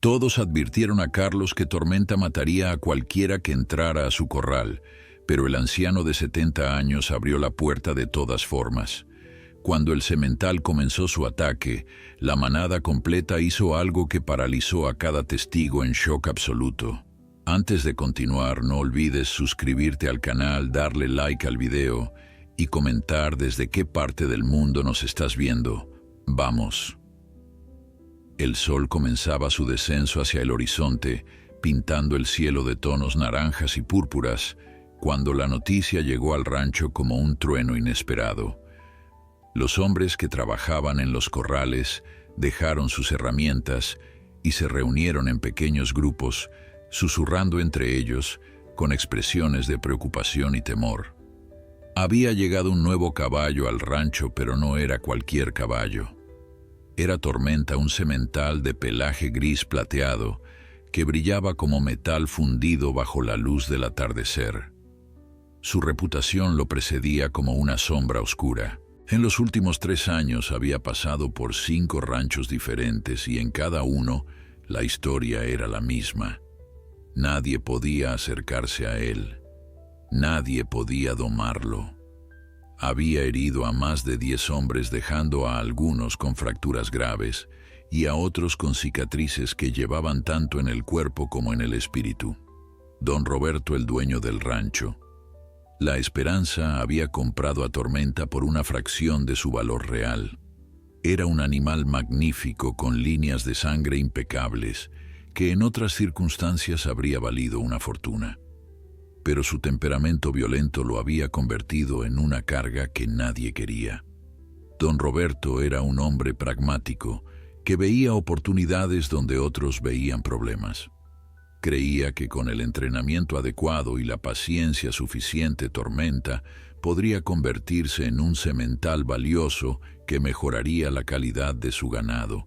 Todos advirtieron a Carlos que Tormenta mataría a cualquiera que entrara a su corral, pero el anciano de 70 años abrió la puerta de todas formas. Cuando el semental comenzó su ataque, la manada completa hizo algo que paralizó a cada testigo en shock absoluto. Antes de continuar, no olvides suscribirte al canal, darle like al video y comentar desde qué parte del mundo nos estás viendo. ¡Vamos! El sol comenzaba su descenso hacia el horizonte, pintando el cielo de tonos naranjas y púrpuras, cuando la noticia llegó al rancho como un trueno inesperado. Los hombres que trabajaban en los corrales dejaron sus herramientas y se reunieron en pequeños grupos, susurrando entre ellos con expresiones de preocupación y temor. Había llegado un nuevo caballo al rancho, pero no era cualquier caballo. Era Tormenta, un semental de pelaje gris plateado que brillaba como metal fundido bajo la luz del atardecer. Su reputación lo precedía como una sombra oscura. En los últimos 3 años había pasado por 5 ranchos diferentes y en cada uno la historia era la misma. Nadie podía acercarse a él. Nadie podía domarlo. Había herido a más de 10 hombres, dejando a algunos con fracturas graves y a otros con cicatrices que llevaban tanto en el cuerpo como en el espíritu. Don Roberto, el dueño del rancho. La Esperanza había comprado a Tormenta por una fracción de su valor real. Era un animal magnífico con líneas de sangre impecables, que en otras circunstancias habría valido una fortuna. Pero su temperamento violento lo había convertido en una carga que nadie quería. Don Roberto era un hombre pragmático, que veía oportunidades donde otros veían problemas. Creía que con el entrenamiento adecuado y la paciencia suficiente, Tormenta podría convertirse en un semental valioso que mejoraría la calidad de su ganado.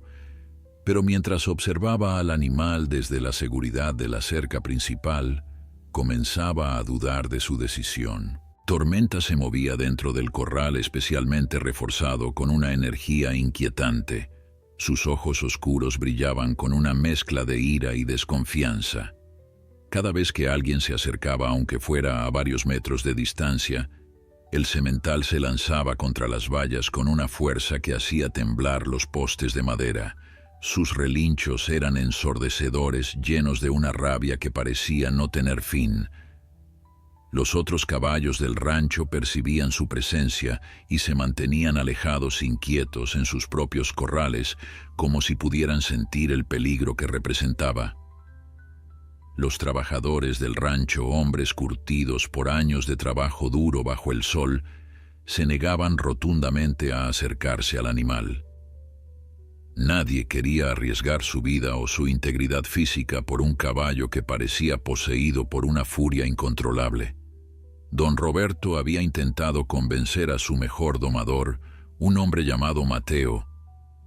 Pero mientras observaba al animal desde la seguridad de la cerca principal, comenzaba a dudar de su decisión. Tormenta se movía dentro del corral especialmente reforzado con una energía inquietante. Sus ojos oscuros brillaban con una mezcla de ira y desconfianza. Cada vez que alguien se acercaba, aunque fuera a varios metros de distancia, el semental se lanzaba contra las vallas con una fuerza que hacía temblar los postes de madera. Sus relinchos eran ensordecedores, llenos de una rabia que parecía no tener fin. Los otros caballos del rancho percibían su presencia y se mantenían alejados, inquietos en sus propios corrales, como si pudieran sentir el peligro que representaba. Los trabajadores del rancho, hombres curtidos por años de trabajo duro bajo el sol, se negaban rotundamente a acercarse al animal. Nadie quería arriesgar su vida o su integridad física por un caballo que parecía poseído por una furia incontrolable. Don Roberto había intentado convencer a su mejor domador, un hombre llamado Mateo,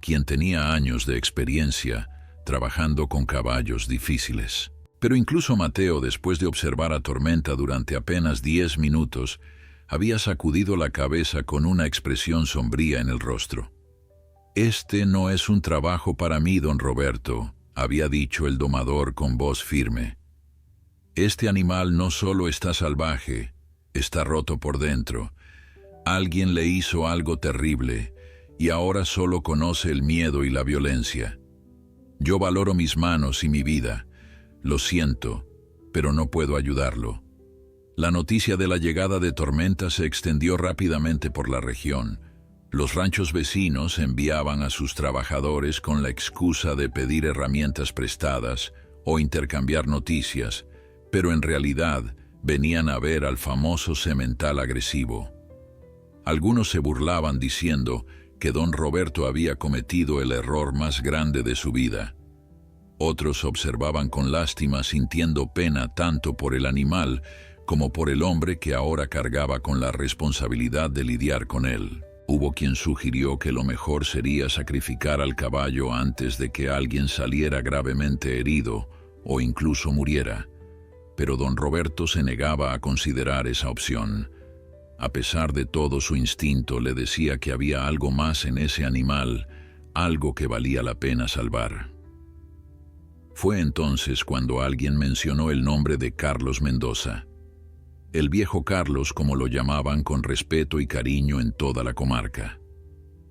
quien tenía años de experiencia trabajando con caballos difíciles. Pero incluso Mateo, después de observar a Tormenta durante apenas 10 minutos, había sacudido la cabeza con una expresión sombría en el rostro. «Este no es un trabajo para mí, don Roberto», había dicho el domador con voz firme. «Este animal no solo está salvaje, está roto por dentro. Alguien le hizo algo terrible y ahora solo conoce el miedo y la violencia. Yo valoro mis manos y mi vida. Lo siento, pero no puedo ayudarlo». La noticia de la llegada de Tormenta se extendió rápidamente por la región. Los ranchos vecinos enviaban a sus trabajadores con la excusa de pedir herramientas prestadas o intercambiar noticias, pero en realidad venían a ver al famoso semental agresivo. Algunos se burlaban diciendo que don Roberto había cometido el error más grande de su vida. Otros observaban con lástima, sintiendo pena tanto por el animal como por el hombre que ahora cargaba con la responsabilidad de lidiar con él. Hubo quien sugirió que lo mejor sería sacrificar al caballo antes de que alguien saliera gravemente herido o incluso muriera, pero don Roberto se negaba a considerar esa opción. A pesar de todo, su instinto le decía que había algo más en ese animal, algo que valía la pena salvar. Fue entonces cuando alguien mencionó el nombre de Carlos Mendoza. El viejo Carlos, como lo llamaban con respeto y cariño en toda la comarca.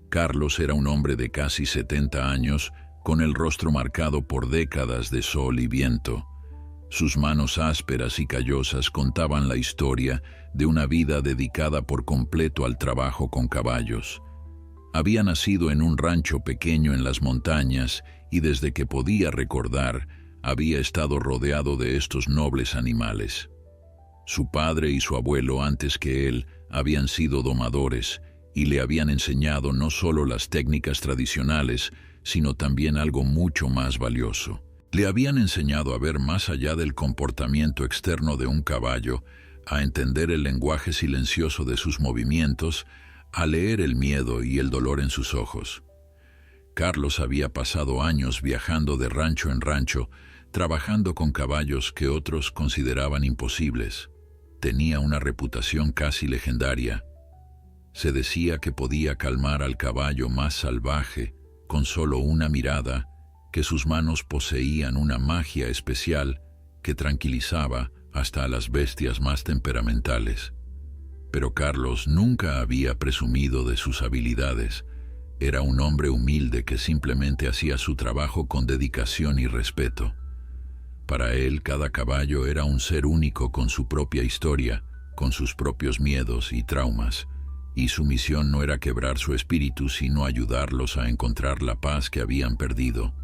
Carlos era un hombre de casi 70 años, con el rostro marcado por décadas de sol y viento. Sus manos ásperas y callosas contaban la historia de una vida dedicada por completo al trabajo con caballos. Había nacido en un rancho pequeño en las montañas y desde que podía recordar, había estado rodeado de estos nobles animales. Su padre y su abuelo antes que él habían sido domadores y le habían enseñado no solo las técnicas tradicionales, sino también algo mucho más valioso. Le habían enseñado a ver más allá del comportamiento externo de un caballo, a entender el lenguaje silencioso de sus movimientos, a leer el miedo y el dolor en sus ojos. Carlos había pasado años viajando de rancho en rancho, trabajando con caballos que otros consideraban imposibles. Tenía una reputación casi legendaria. Se decía que podía calmar al caballo más salvaje con solo una mirada, que sus manos poseían una magia especial que tranquilizaba hasta a las bestias más temperamentales. Pero Carlos nunca había presumido de sus habilidades. Era un hombre humilde que simplemente hacía su trabajo con dedicación y respeto. Para él, cada caballo era un ser único con su propia historia, con sus propios miedos y traumas, y su misión no era quebrar su espíritu, sino ayudarlos a encontrar la paz que habían perdido.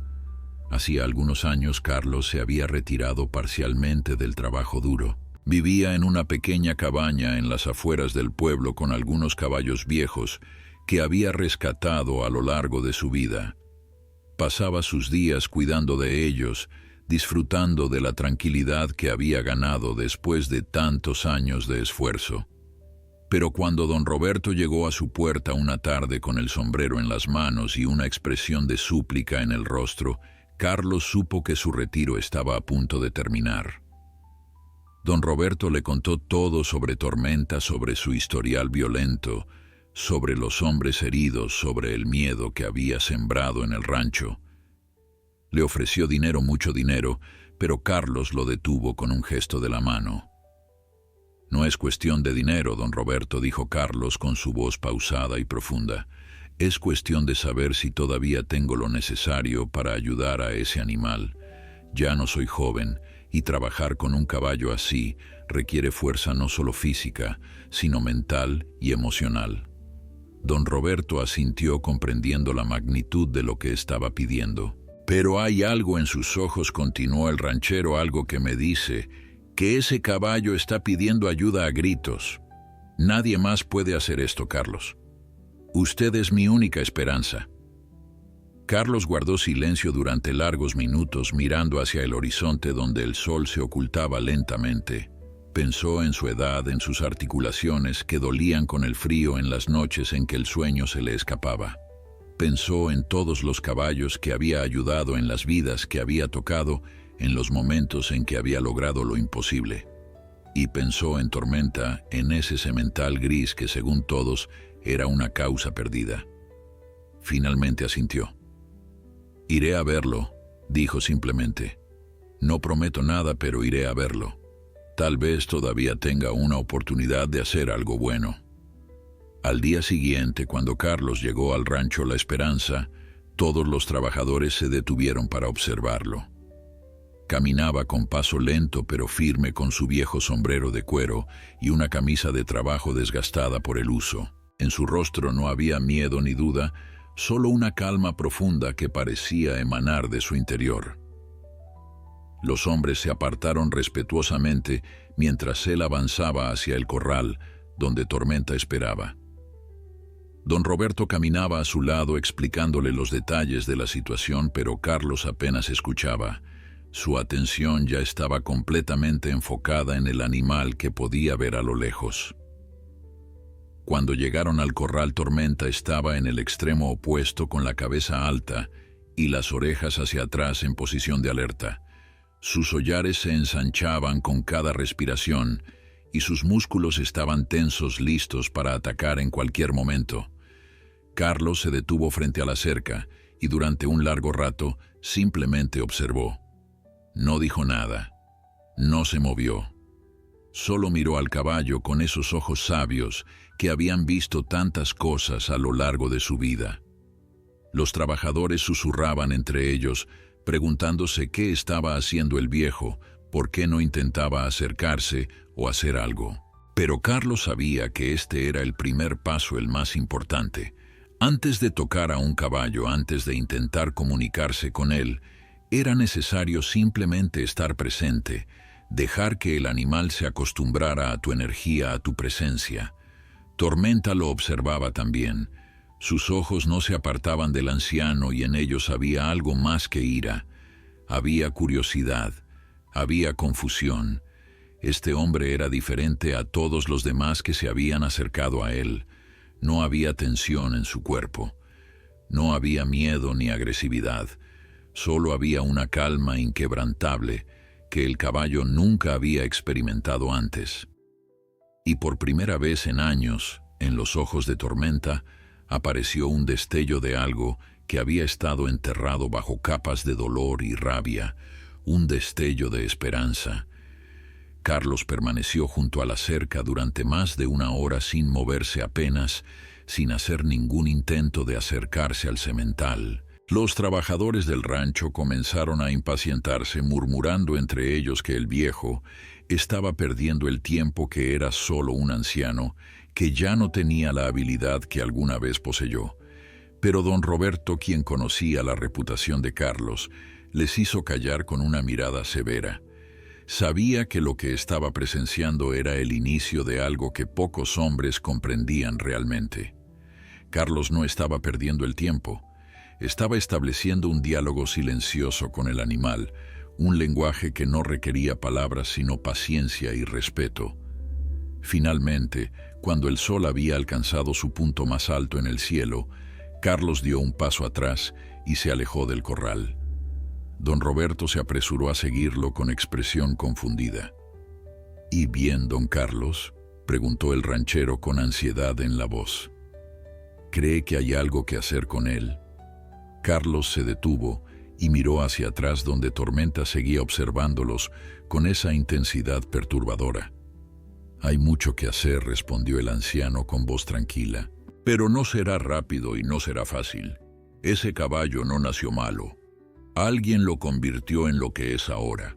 Hacía algunos años Carlos se había retirado parcialmente del trabajo duro. Vivía en una pequeña cabaña en las afueras del pueblo con algunos caballos viejos que había rescatado a lo largo de su vida. Pasaba sus días cuidando de ellos, disfrutando de la tranquilidad que había ganado después de tantos años de esfuerzo. Pero cuando don Roberto llegó a su puerta una tarde con el sombrero en las manos y una expresión de súplica en el rostro, Carlos supo que su retiro estaba a punto de terminar. Don Roberto le contó todo sobre Tormenta, sobre su historial violento, sobre los hombres heridos, sobre el miedo que había sembrado en el rancho. Le ofreció dinero, mucho dinero, pero Carlos lo detuvo con un gesto de la mano. «No es cuestión de dinero, don Roberto», dijo Carlos con su voz pausada y profunda. «Es cuestión de saber si todavía tengo lo necesario para ayudar a ese animal. Ya no soy joven, y trabajar con un caballo así requiere fuerza no solo física, sino mental y emocional». Don Roberto asintió comprendiendo la magnitud de lo que estaba pidiendo. «Pero hay algo en sus ojos», continuó el ranchero, «algo que me dice que ese caballo está pidiendo ayuda a gritos. Nadie más puede hacer esto, Carlos. Usted es mi única esperanza». Carlos guardó silencio durante largos minutos mirando hacia el horizonte donde el sol se ocultaba lentamente. Pensó en su edad, en sus articulaciones que dolían con el frío en las noches en que el sueño se le escapaba. Pensó en todos los caballos que había ayudado, en las vidas que había tocado, en los momentos en que había logrado lo imposible. Y pensó en Tormenta, en ese semental gris que según todos era una causa perdida. Finalmente asintió. «Iré a verlo», dijo simplemente. «No prometo nada, pero iré a verlo. Tal vez todavía tenga una oportunidad de hacer algo bueno». Al día siguiente, cuando Carlos llegó al rancho La Esperanza, todos los trabajadores se detuvieron para observarlo. Caminaba con paso lento pero firme con su viejo sombrero de cuero y una camisa de trabajo desgastada por el uso. En su rostro no había miedo ni duda, solo una calma profunda que parecía emanar de su interior. Los hombres se apartaron respetuosamente mientras él avanzaba hacia el corral, donde Tormenta esperaba. Don Roberto caminaba a su lado explicándole los detalles de la situación, pero Carlos apenas escuchaba. Su atención ya estaba completamente enfocada en el animal que podía ver a lo lejos. Cuando llegaron al corral, Tormenta estaba en el extremo opuesto con la cabeza alta y las orejas hacia atrás en posición de alerta. Sus hollares se ensanchaban con cada respiración y sus músculos estaban tensos, listos para atacar en cualquier momento. Carlos se detuvo frente a la cerca y durante un largo rato simplemente observó. No dijo nada. No se movió. Solo miró al caballo con esos ojos sabios que habían visto tantas cosas a lo largo de su vida. Los trabajadores susurraban entre ellos, preguntándose qué estaba haciendo el viejo, por qué no intentaba acercarse o hacer algo. Pero Carlos sabía que este era el primer paso, el más importante. Antes de tocar a un caballo, antes de intentar comunicarse con él, era necesario simplemente estar presente, dejar que el animal se acostumbrara a tu energía, a tu presencia. Tormenta lo observaba también. Sus ojos no se apartaban del anciano y en ellos había algo más que ira. Había curiosidad, había confusión. Este hombre era diferente a todos los demás que se habían acercado a él. No había tensión en su cuerpo. No había miedo ni agresividad. Solo había una calma inquebrantable que el caballo nunca había experimentado antes. Y por primera vez en años, en los ojos de Tormenta, apareció un destello de algo que había estado enterrado bajo capas de dolor y rabia, un destello de esperanza. Carlos permaneció junto a la cerca durante más de una hora sin moverse apenas, sin hacer ningún intento de acercarse al semental. Los trabajadores del rancho comenzaron a impacientarse, murmurando entre ellos que el viejo estaba perdiendo el tiempo, que era solo un anciano, que ya no tenía la habilidad que alguna vez poseyó. Pero don Roberto, quien conocía la reputación de Carlos, les hizo callar con una mirada severa. Sabía que lo que estaba presenciando era el inicio de algo que pocos hombres comprendían realmente. Carlos no estaba perdiendo el tiempo. Estaba estableciendo un diálogo silencioso con el animal, un lenguaje que no requería palabras sino paciencia y respeto. Finalmente, cuando el sol había alcanzado su punto más alto en el cielo, Carlos dio un paso atrás y se alejó del corral. Don Roberto se apresuró a seguirlo con expresión confundida. «¿Y bien, don Carlos?», preguntó el ranchero con ansiedad en la voz. «¿Cree que hay algo que hacer con él?». Carlos se detuvo y miró hacia atrás, donde Tormenta seguía observándolos con esa intensidad perturbadora. «Hay mucho que hacer», respondió el anciano con voz tranquila. «Pero no será rápido y no será fácil. Ese caballo no nació malo. Alguien lo convirtió en lo que es ahora.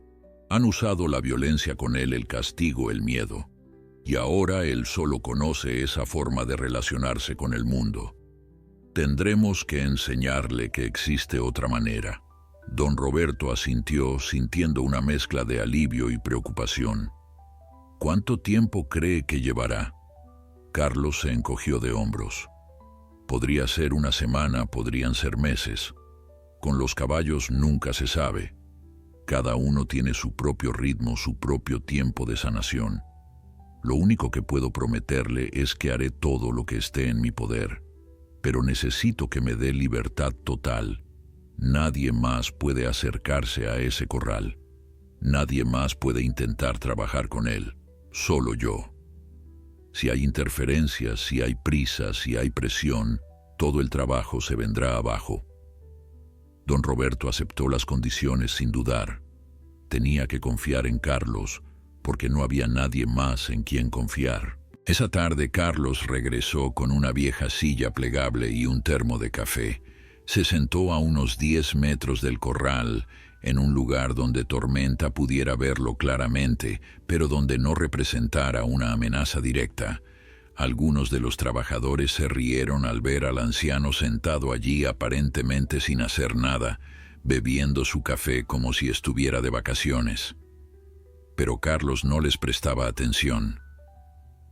Han usado la violencia con él, el castigo, el miedo. Y ahora él solo conoce esa forma de relacionarse con el mundo. Tendremos que enseñarle que existe otra manera». Don Roberto asintió, sintiendo una mezcla de alivio y preocupación. «¿Cuánto tiempo cree que llevará?». Carlos se encogió de hombros. «Podría ser una semana, podrían ser meses. Con los caballos nunca se sabe. Cada uno tiene su propio ritmo, su propio tiempo de sanación. Lo único que puedo prometerle es que haré todo lo que esté en mi poder. Pero necesito que me dé libertad total. Nadie más puede acercarse a ese corral. Nadie más puede intentar trabajar con él. Solo yo. Si hay interferencias, si hay prisa, si hay presión, todo el trabajo se vendrá abajo». Don Roberto aceptó las condiciones sin dudar. Tenía que confiar en Carlos, porque no había nadie más en quien confiar. Esa tarde Carlos regresó con una vieja silla plegable y un termo de café. Se sentó a unos 10 metros del corral, en un lugar donde Tormenta pudiera verlo claramente, pero donde no representara una amenaza directa. Algunos de los trabajadores se rieron al ver al anciano sentado allí aparentemente sin hacer nada, bebiendo su café como si estuviera de vacaciones. Pero Carlos no les prestaba atención.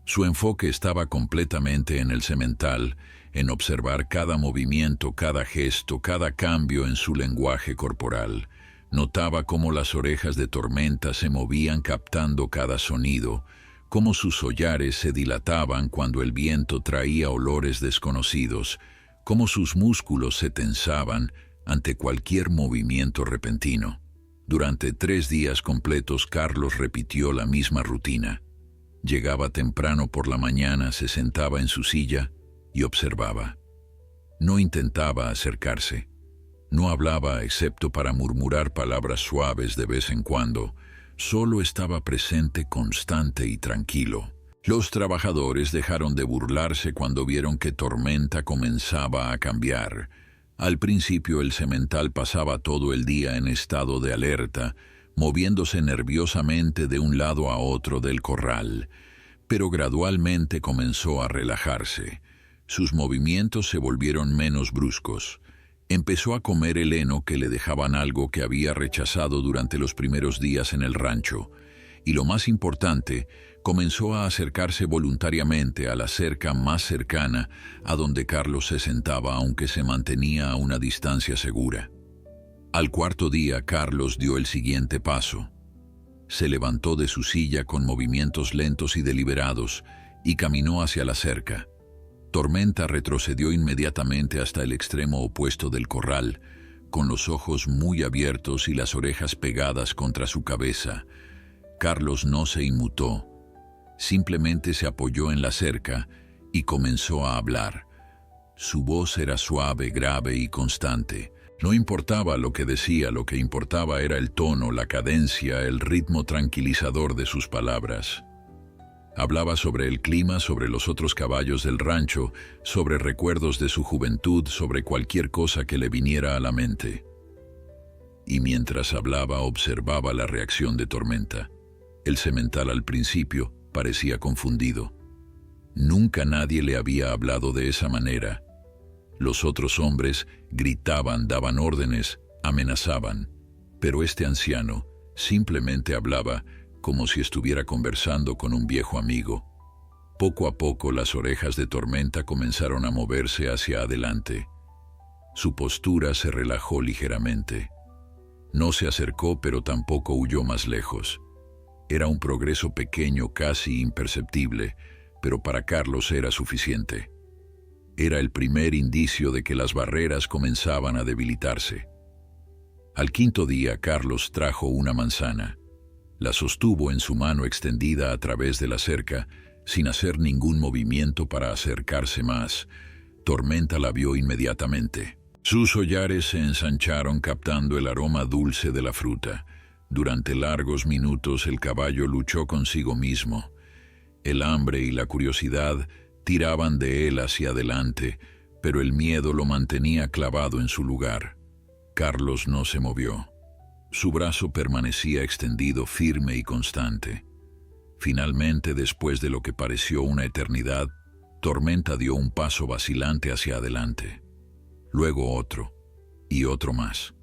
Su enfoque estaba completamente en el semental, en observar cada movimiento, cada gesto, cada cambio en su lenguaje corporal. Notaba cómo las orejas de Tormenta se movían captando cada sonido, cómo sus hollares se dilataban cuando el viento traía olores desconocidos, cómo sus músculos se tensaban ante cualquier movimiento repentino. Durante 3 días completos Carlos repitió la misma rutina. Llegaba temprano por la mañana, se sentaba en su silla y observaba. No intentaba acercarse. No hablaba excepto para murmurar palabras suaves de vez en cuando. Solo estaba presente, constante y tranquilo. Los trabajadores dejaron de burlarse cuando vieron que Tormenta comenzaba a cambiar. Al principio el semental pasaba todo el día en estado de alerta, moviéndose nerviosamente de un lado a otro del corral, pero gradualmente comenzó a relajarse. Sus movimientos se volvieron menos bruscos. Empezó a comer el heno que le dejaban, algo que había rechazado durante los primeros días en el rancho. Y lo más importante, comenzó a acercarse voluntariamente a la cerca más cercana, a donde Carlos se sentaba, aunque se mantenía a una distancia segura. Al cuarto día, Carlos dio el siguiente paso. Se levantó de su silla con movimientos lentos y deliberados y caminó hacia la cerca. Tormenta retrocedió inmediatamente hasta el extremo opuesto del corral, con los ojos muy abiertos y las orejas pegadas contra su cabeza. Carlos no se inmutó, simplemente se apoyó en la cerca y comenzó a hablar. Su voz era suave, grave y constante. No importaba lo que decía, lo que importaba era el tono, la cadencia, el ritmo tranquilizador de sus palabras. Hablaba sobre el clima, sobre los otros caballos del rancho, sobre recuerdos de su juventud, sobre cualquier cosa que le viniera a la mente. Y mientras hablaba, observaba la reacción de Tormenta. El semental al principio parecía confundido. Nunca nadie le había hablado de esa manera. Los otros hombres gritaban, daban órdenes, amenazaban, pero este anciano simplemente hablaba como si estuviera conversando con un viejo amigo. Poco a poco las orejas de Tormenta comenzaron a moverse hacia adelante. Su postura se relajó ligeramente. No se acercó, pero tampoco huyó más lejos. Era un progreso pequeño, casi imperceptible, pero para Carlos era suficiente. Era el primer indicio de que las barreras comenzaban a debilitarse. Al quinto día, Carlos trajo una manzana. La sostuvo en su mano extendida a través de la cerca, sin hacer ningún movimiento para acercarse más. Tormenta la vio inmediatamente. Sus hollares se ensancharon captando el aroma dulce de la fruta. Durante largos minutos el caballo luchó consigo mismo. El hambre y la curiosidad tiraban de él hacia adelante, pero el miedo lo mantenía clavado en su lugar. Carlos no se movió. Su brazo permanecía extendido, firme y constante. Finalmente, después de lo que pareció una eternidad, Tormenta dio un paso vacilante hacia adelante. Luego otro, y otro más.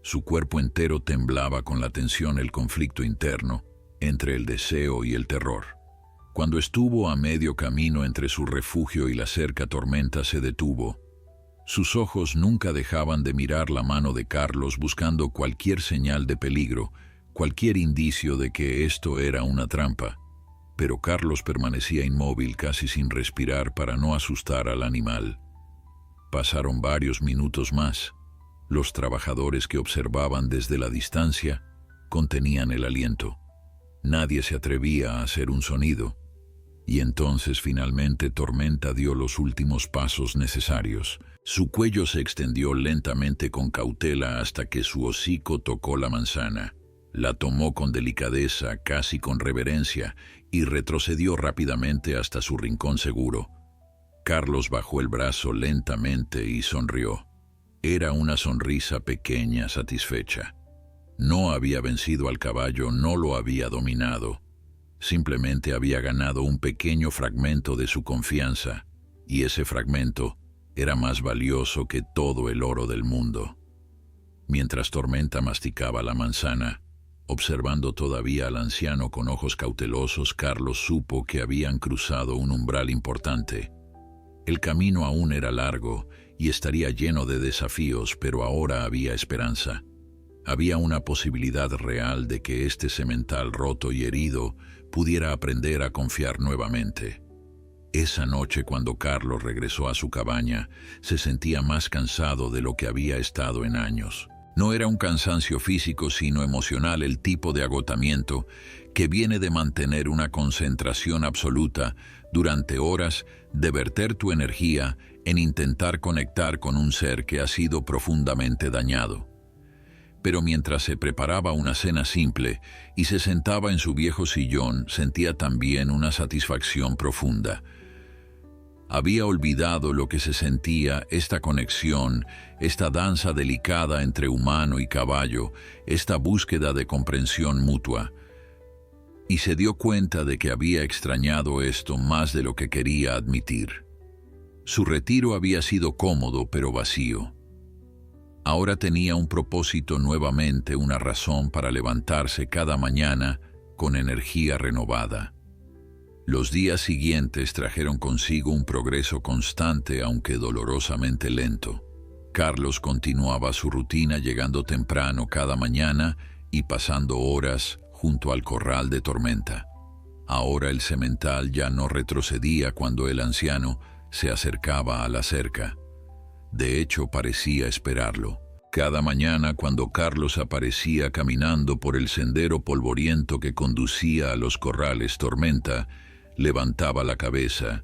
Su cuerpo entero temblaba con la tensión, el conflicto interno entre el deseo y el terror. Cuando estuvo a medio camino entre su refugio y la cerca, Tormenta se detuvo. Sus ojos nunca dejaban de mirar la mano de Carlos, buscando cualquier señal de peligro, cualquier indicio de que esto era una trampa. Pero Carlos permanecía inmóvil, casi sin respirar, para no asustar al animal. Pasaron varios minutos más. Los trabajadores que observaban desde la distancia contenían el aliento. Nadie se atrevía a hacer un sonido. Y entonces finalmente Tormenta dio los últimos pasos necesarios. Su cuello se extendió lentamente con cautela hasta que su hocico tocó la manzana. La tomó con delicadeza, casi con reverencia, y retrocedió rápidamente hasta su rincón seguro. Carlos bajó el brazo lentamente y sonrió. Era una sonrisa pequeña, satisfecha. No había vencido al caballo, no lo había dominado. Simplemente había ganado un pequeño fragmento de su confianza, y ese fragmento era más valioso que todo el oro del mundo. Mientras Tormenta masticaba la manzana, observando todavía al anciano con ojos cautelosos, Carlos supo que habían cruzado un umbral importante. El camino aún era largo y estaría lleno de desafíos, pero ahora había esperanza. Había una posibilidad real de que este semental roto y herido pudiera aprender a confiar nuevamente. Esa noche, cuando Carlos regresó a su cabaña, se sentía más cansado de lo que había estado en años. No era un cansancio físico, sino emocional, el tipo de agotamiento que viene de mantener una concentración absoluta durante horas, de verter tu energía en intentar conectar con un ser que ha sido profundamente dañado. Pero mientras se preparaba una cena simple y se sentaba en su viejo sillón, sentía también una satisfacción profunda. Había olvidado lo que se sentía, esta conexión, esta danza delicada entre humano y caballo, esta búsqueda de comprensión mutua. Y se dio cuenta de que había extrañado esto más de lo que quería admitir. Su retiro había sido cómodo pero vacío. Ahora tenía un propósito nuevamente, una razón para levantarse cada mañana con energía renovada. Los días siguientes trajeron consigo un progreso constante, aunque dolorosamente lento. Carlos continuaba su rutina llegando temprano cada mañana y pasando horas junto al corral de Tormenta. Ahora el semental ya no retrocedía cuando el anciano se acercaba a la cerca. De hecho, parecía esperarlo. Cada mañana, cuando Carlos aparecía caminando por el sendero polvoriento que conducía a los corrales Tormenta, levantaba la cabeza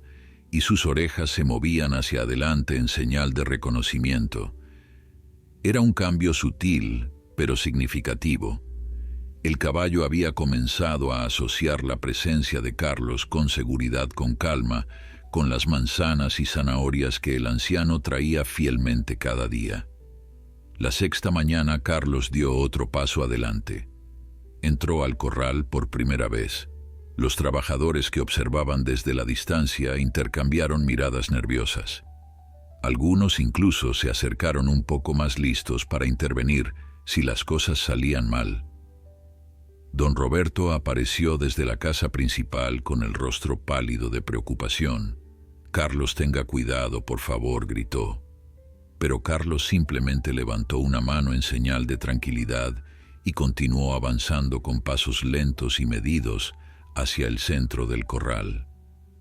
y sus orejas se movían hacia adelante en señal de reconocimiento. Era un cambio sutil, pero significativo. El caballo había comenzado a asociar la presencia de Carlos con seguridad, con calma, con las manzanas y zanahorias que el anciano traía fielmente cada día. La sexta mañana Carlos dio otro paso adelante. Entró al corral por primera vez. Los trabajadores que observaban desde la distancia intercambiaron miradas nerviosas. Algunos incluso se acercaron un poco más listos para intervenir si las cosas salían mal. Don Roberto apareció desde la casa principal con el rostro pálido de preocupación. «Carlos, tenga cuidado, por favor», gritó. Pero Carlos simplemente levantó una mano en señal de tranquilidad y continuó avanzando con pasos lentos y medidos hacia el centro del corral.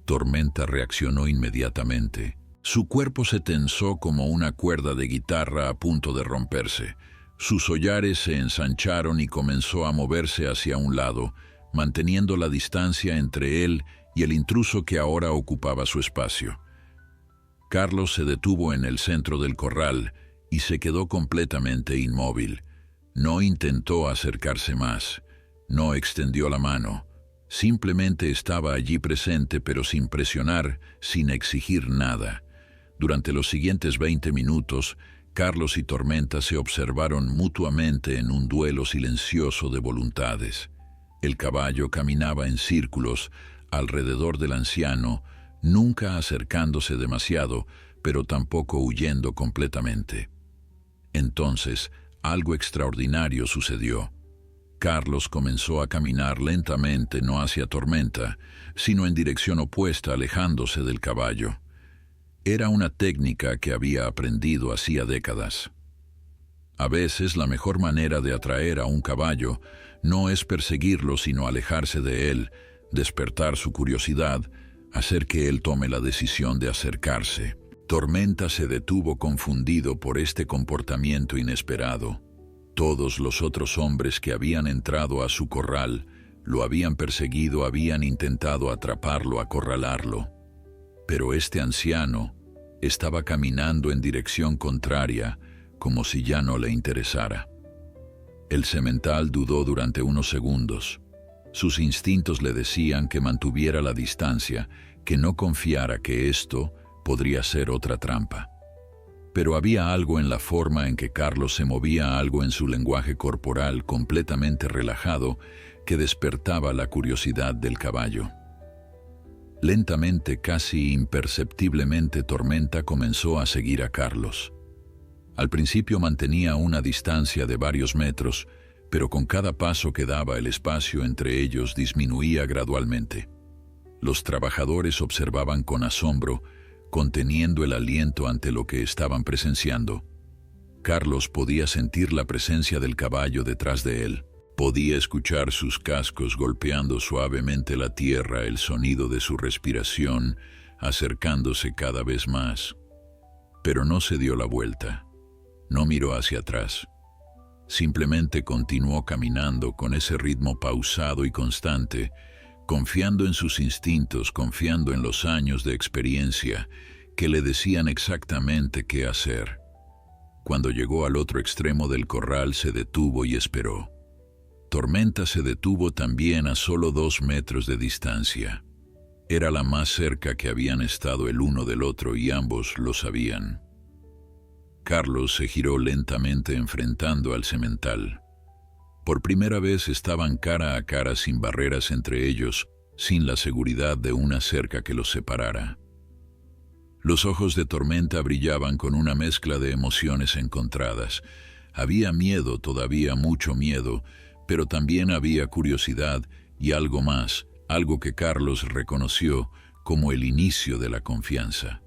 Tormenta reaccionó inmediatamente. Su cuerpo se tensó como una cuerda de guitarra a punto de romperse. Sus hollares se ensancharon y comenzó a moverse hacia un lado, manteniendo la distancia entre él y el intruso que ahora ocupaba su espacio. Carlos se detuvo en el centro del corral y se quedó completamente inmóvil. No intentó acercarse más, no extendió la mano. Simplemente estaba allí presente, pero sin presionar, sin exigir nada. Durante los siguientes 20 minutos, Carlos y Tormenta se observaron mutuamente en un duelo silencioso de voluntades. El caballo caminaba en círculos alrededor del anciano, nunca acercándose demasiado, pero tampoco huyendo completamente. Entonces, algo extraordinario sucedió. Carlos comenzó a caminar lentamente, no hacia Tormenta, sino en dirección opuesta, alejándose del caballo. Era una técnica que había aprendido hacía décadas. A veces la mejor manera de atraer a un caballo no es perseguirlo, sino alejarse de él, despertar su curiosidad, hacer que él tome la decisión de acercarse. Tormenta se detuvo confundido por este comportamiento inesperado. Todos los otros hombres que habían entrado a su corral lo habían perseguido, habían intentado atraparlo, acorralarlo. Pero este anciano estaba caminando en dirección contraria, como si ya no le interesara. El semental dudó durante unos segundos. Sus instintos le decían que mantuviera la distancia, que no confiara que esto podría ser otra trampa. Pero había algo en la forma en que Carlos se movía, algo en su lenguaje corporal completamente relajado, que despertaba la curiosidad del caballo. Lentamente, casi imperceptiblemente, Tormenta comenzó a seguir a Carlos. Al principio mantenía una distancia de varios metros, pero con cada paso que daba el espacio entre ellos disminuía gradualmente. Los trabajadores observaban con asombro, conteniendo el aliento ante lo que estaban presenciando. Carlos podía sentir la presencia del caballo detrás de él. Podía escuchar sus cascos golpeando suavemente la tierra, el sonido de su respiración acercándose cada vez más. Pero no se dio la vuelta, no miró hacia atrás. Simplemente continuó caminando con ese ritmo pausado y constante, confiando en sus instintos, confiando en los años de experiencia que le decían exactamente qué hacer. Cuando llegó al otro extremo del corral se detuvo y esperó. Tormenta se detuvo también a solo 2 metros de distancia. Era la más cerca que habían estado el uno del otro y ambos lo sabían. Carlos se giró lentamente enfrentando al semental. Por primera vez estaban cara a cara sin barreras entre ellos, sin la seguridad de una cerca que los separara. Los ojos de Tormenta brillaban con una mezcla de emociones encontradas. Había miedo, todavía mucho miedo, pero también había curiosidad y algo más, algo que Carlos reconoció como el inicio de la confianza.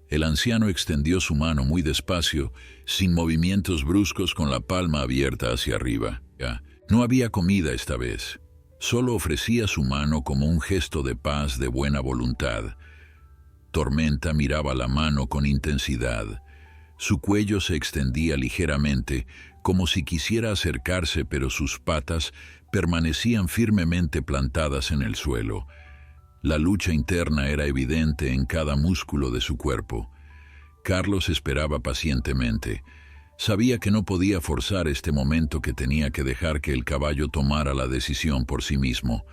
El anciano extendió su mano muy despacio, sin movimientos bruscos, con la palma abierta hacia arriba. No había comida esta vez. Solo ofrecía su mano como un gesto de paz, de buena voluntad. Tormenta miraba la mano con intensidad. Su cuello se extendía ligeramente, como si quisiera acercarse, pero sus patas permanecían firmemente plantadas en el suelo. La lucha interna era evidente en cada músculo de su cuerpo. Carlos esperaba pacientemente. Sabía que no podía forzar este momento, que tenía que dejar que el caballo tomara la decisión por sí mismo.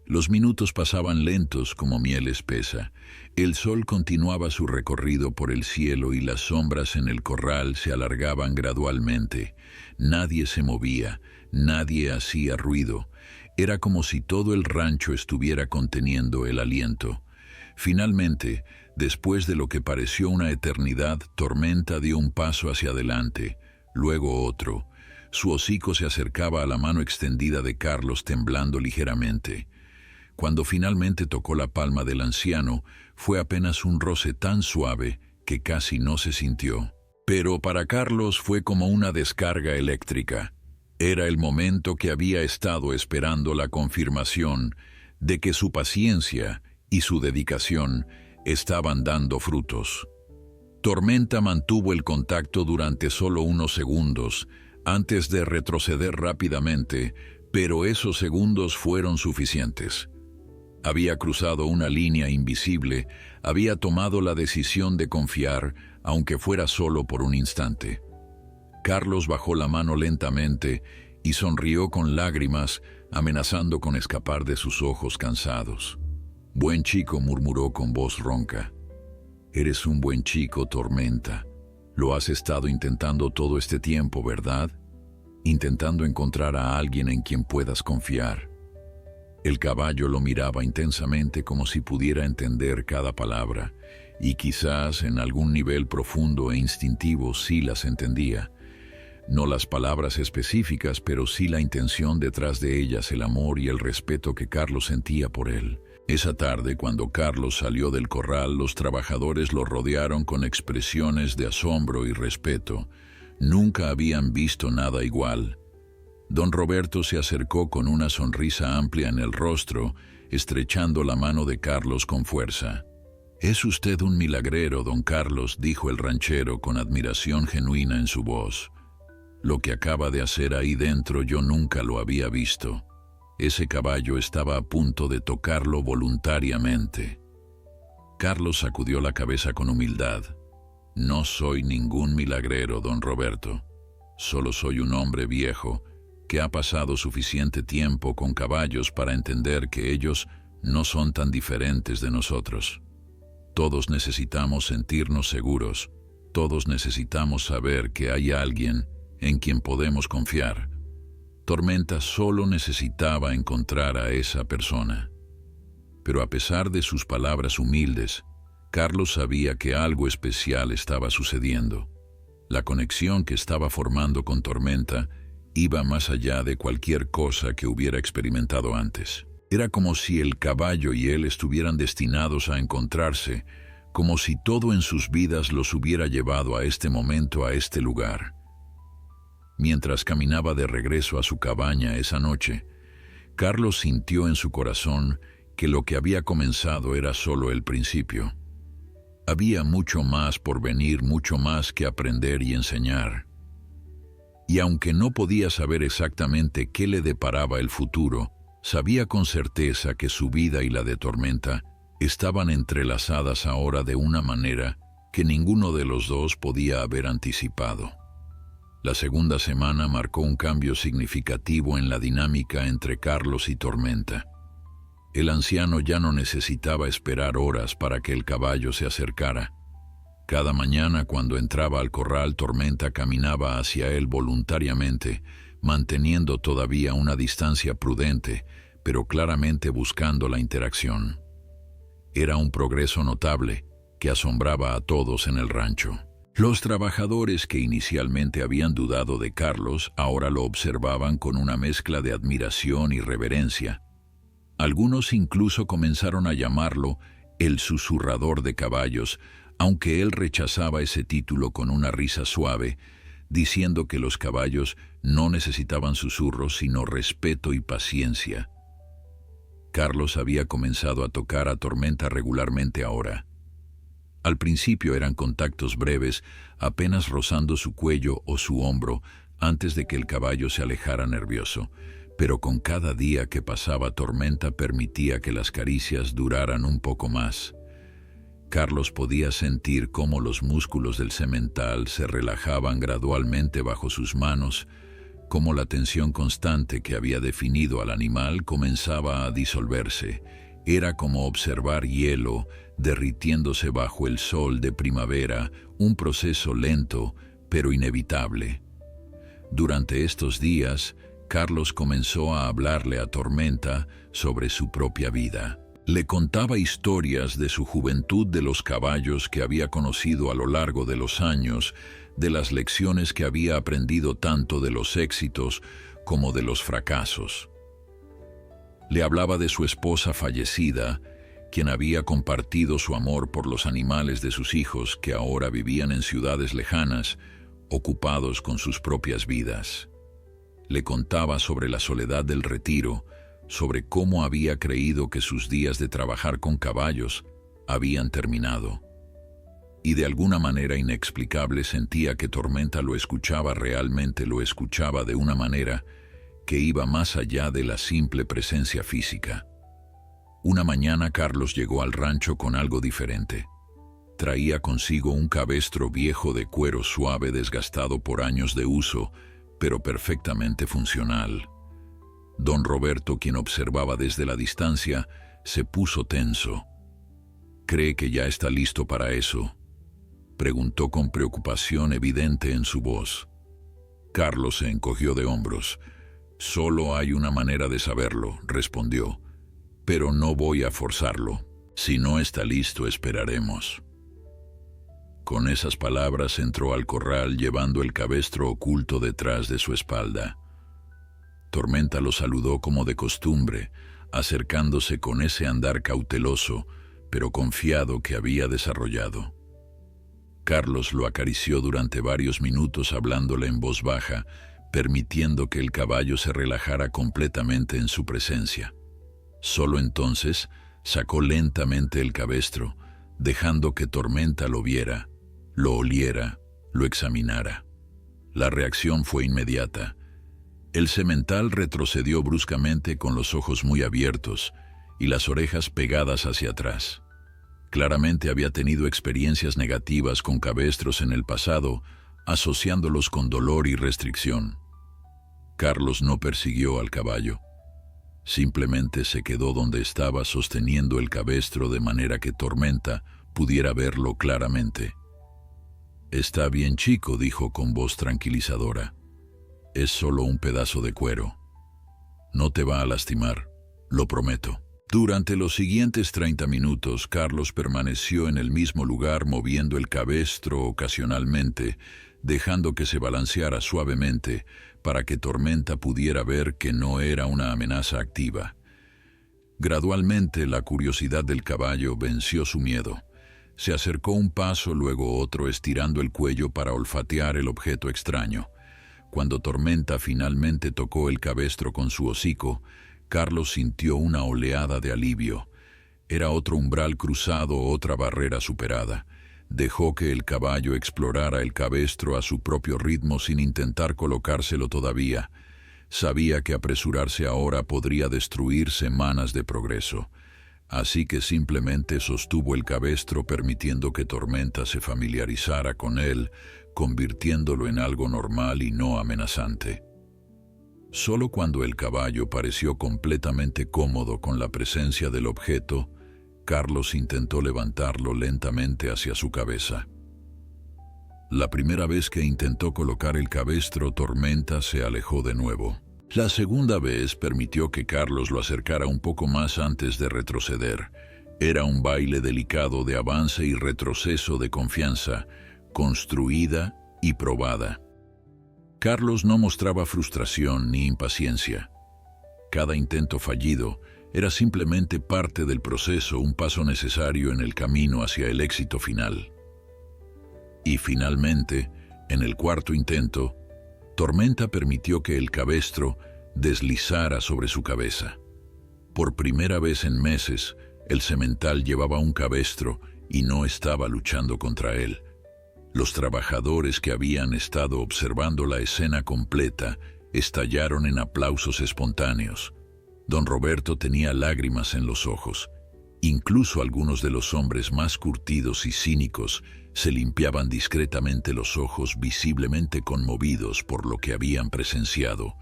Los minutos pasaban lentos como miel espesa. El sol continuaba su recorrido por el cielo y las sombras en el corral se alargaban gradualmente. Nadie se movía, nadie hacía ruido. Era como si todo el rancho estuviera conteniendo el aliento. Finalmente, después de lo que pareció una eternidad, Tormenta dio un paso hacia adelante, luego otro. Su hocico se acercaba a la mano extendida de Carlos, temblando ligeramente. Cuando finalmente tocó la palma del anciano, fue apenas un roce tan suave que casi no se sintió. Pero para Carlos fue como una descarga eléctrica. Era el momento que había estado esperando, la confirmación de que su paciencia y su dedicación estaban dando frutos. Tormenta mantuvo el contacto durante solo unos segundos, antes de retroceder rápidamente, pero esos segundos fueron suficientes. Había cruzado una línea invisible, había tomado la decisión de confiar, aunque fuera solo por un instante. Carlos bajó la mano lentamente y sonrió con lágrimas, amenazando con escapar de sus ojos cansados. «Buen chico», murmuró con voz ronca. «Eres un buen chico, Tormenta. Lo has estado intentando todo este tiempo, ¿verdad? Intentando encontrar a alguien en quien puedas confiar». El caballo lo miraba intensamente, como si pudiera entender cada palabra, y quizás en algún nivel profundo e instintivo sí las entendía. No las palabras específicas, pero sí la intención detrás de ellas, el amor y el respeto que Carlos sentía por él. Esa tarde, cuando Carlos salió del corral, los trabajadores lo rodearon con expresiones de asombro y respeto. Nunca habían visto nada igual. Don Roberto se acercó con una sonrisa amplia en el rostro, estrechando la mano de Carlos con fuerza. «Es usted un milagrero, don Carlos», dijo el ranchero con admiración genuina en su voz. «Lo que acaba de hacer ahí dentro yo nunca lo había visto. Ese caballo estaba a punto de tocarlo voluntariamente». Carlos sacudió la cabeza con humildad. «No soy ningún milagrero, don Roberto. Solo soy un hombre viejo que ha pasado suficiente tiempo con caballos para entender que ellos no son tan diferentes de nosotros. Todos necesitamos sentirnos seguros, todos necesitamos saber que hay alguien en quien podemos confiar. Tormenta solo necesitaba encontrar a esa persona». Pero a pesar de sus palabras humildes, Carlos sabía que algo especial estaba sucediendo. La conexión que estaba formando con Tormenta iba más allá de cualquier cosa que hubiera experimentado antes. Era como si el caballo y él estuvieran destinados a encontrarse, como si todo en sus vidas los hubiera llevado a este momento, a este lugar. Mientras caminaba de regreso a su cabaña esa noche, Carlos sintió en su corazón que lo que había comenzado era solo el principio. Había mucho más por venir, mucho más que aprender y enseñar. Y aunque no podía saber exactamente qué le deparaba el futuro, sabía con certeza que su vida y la de Tormenta estaban entrelazadas ahora de una manera que ninguno de los dos podía haber anticipado. La segunda semana marcó un cambio significativo en la dinámica entre Carlos y Tormenta. El anciano ya no necesitaba esperar horas para que el caballo se acercara. Cada mañana cuando entraba al corral, Tormenta caminaba hacia él voluntariamente, manteniendo todavía una distancia prudente, pero claramente buscando la interacción. Era un progreso notable que asombraba a todos en el rancho. Los trabajadores que inicialmente habían dudado de Carlos ahora lo observaban con una mezcla de admiración y reverencia. Algunos incluso comenzaron a llamarlo el susurrador de caballos, aunque él rechazaba ese título con una risa suave, diciendo que los caballos no necesitaban susurros sino respeto y paciencia. Carlos había comenzado a tocar a Tormenta regularmente ahora. Al principio eran contactos breves, apenas rozando su cuello o su hombro antes de que el caballo se alejara nervioso, pero con cada día que pasaba Tormenta permitía que las caricias duraran un poco más. Carlos podía sentir cómo los músculos del semental se relajaban gradualmente bajo sus manos, cómo la tensión constante que había definido al animal comenzaba a disolverse. Era como observar hielo derritiéndose bajo el sol de primavera, un proceso lento pero inevitable. Durante estos días, Carlos comenzó a hablarle a Tormenta sobre su propia vida. Le contaba historias de su juventud, de los caballos que había conocido a lo largo de los años, de las lecciones que había aprendido tanto de los éxitos como de los fracasos. Le hablaba de su esposa fallecida, quien había compartido su amor por los animales de sus hijos que ahora vivían en ciudades lejanas, ocupados con sus propias vidas. Le contaba sobre la soledad del retiro, sobre cómo había creído que sus días de trabajar con caballos habían terminado. Y de alguna manera inexplicable sentía que Tormenta lo escuchaba realmente, lo escuchaba de una manera que iba más allá de la simple presencia física. Una mañana Carlos llegó al rancho con algo diferente. Traía consigo un cabestro viejo de cuero suave desgastado por años de uso, pero perfectamente funcional. Don Roberto, quien observaba desde la distancia, se puso tenso. «¿Cree que ya está listo para eso?», preguntó con preocupación evidente en su voz. Carlos se encogió de hombros. «Solo hay una manera de saberlo», respondió, «pero no voy a forzarlo. Si no está listo, esperaremos». Con esas palabras entró al corral llevando el cabestro oculto detrás de su espalda. Tormenta lo saludó como de costumbre, acercándose con ese andar cauteloso, pero confiado que había desarrollado. Carlos lo acarició durante varios minutos hablándole en voz baja, permitiendo que el caballo se relajara completamente en su presencia. Solo entonces sacó lentamente el cabestro, dejando que Tormenta lo viera, lo oliera, lo examinara. La reacción fue inmediata. El semental retrocedió bruscamente con los ojos muy abiertos y las orejas pegadas hacia atrás. Claramente había tenido experiencias negativas con cabestros en el pasado, asociándolos con dolor y restricción. Carlos no persiguió al caballo. Simplemente se quedó donde estaba sosteniendo el cabestro de manera que Tormenta pudiera verlo claramente. «Está bien, chico», dijo con voz tranquilizadora. «Es solo un pedazo de cuero. No te va a lastimar, lo prometo». Durante los siguientes 30 minutos, Carlos permaneció en el mismo lugar moviendo el cabestro ocasionalmente, dejando que se balanceara suavemente para que Tormenta pudiera ver que no era una amenaza activa. Gradualmente, la curiosidad del caballo venció su miedo. Se acercó un paso, luego otro, estirando el cuello para olfatear el objeto extraño. Cuando Tormenta finalmente tocó el cabestro con su hocico, Carlos sintió una oleada de alivio. Era otro umbral cruzado, otra barrera superada. Dejó que el caballo explorara el cabestro a su propio ritmo sin intentar colocárselo todavía. Sabía que apresurarse ahora podría destruir semanas de progreso. así que simplemente sostuvo el cabestro permitiendo que Tormenta se familiarizara con él, convirtiéndolo en algo normal y no amenazante. Solo cuando el caballo pareció completamente cómodo con la presencia del objeto, Carlos intentó levantarlo lentamente hacia su cabeza. La primera vez que intentó colocar el cabestro, Tormenta se alejó de nuevo. La segunda vez permitió que Carlos lo acercara un poco más antes de retroceder. Era un baile delicado de avance y retroceso de confianza, construida y probada. Carlos no mostraba frustración ni impaciencia. Cada intento fallido era simplemente parte del proceso, un paso necesario en el camino hacia el éxito final. Y finalmente, en el cuarto intento, Tormenta permitió que el cabestro deslizara sobre su cabeza. Por primera vez en meses, el semental llevaba un cabestro y no estaba luchando contra él. Los trabajadores que habían estado observando la escena completa estallaron en aplausos espontáneos. Don Roberto tenía lágrimas en los ojos. Incluso algunos de los hombres más curtidos y cínicos se limpiaban discretamente los ojos, visiblemente conmovidos por lo que habían presenciado.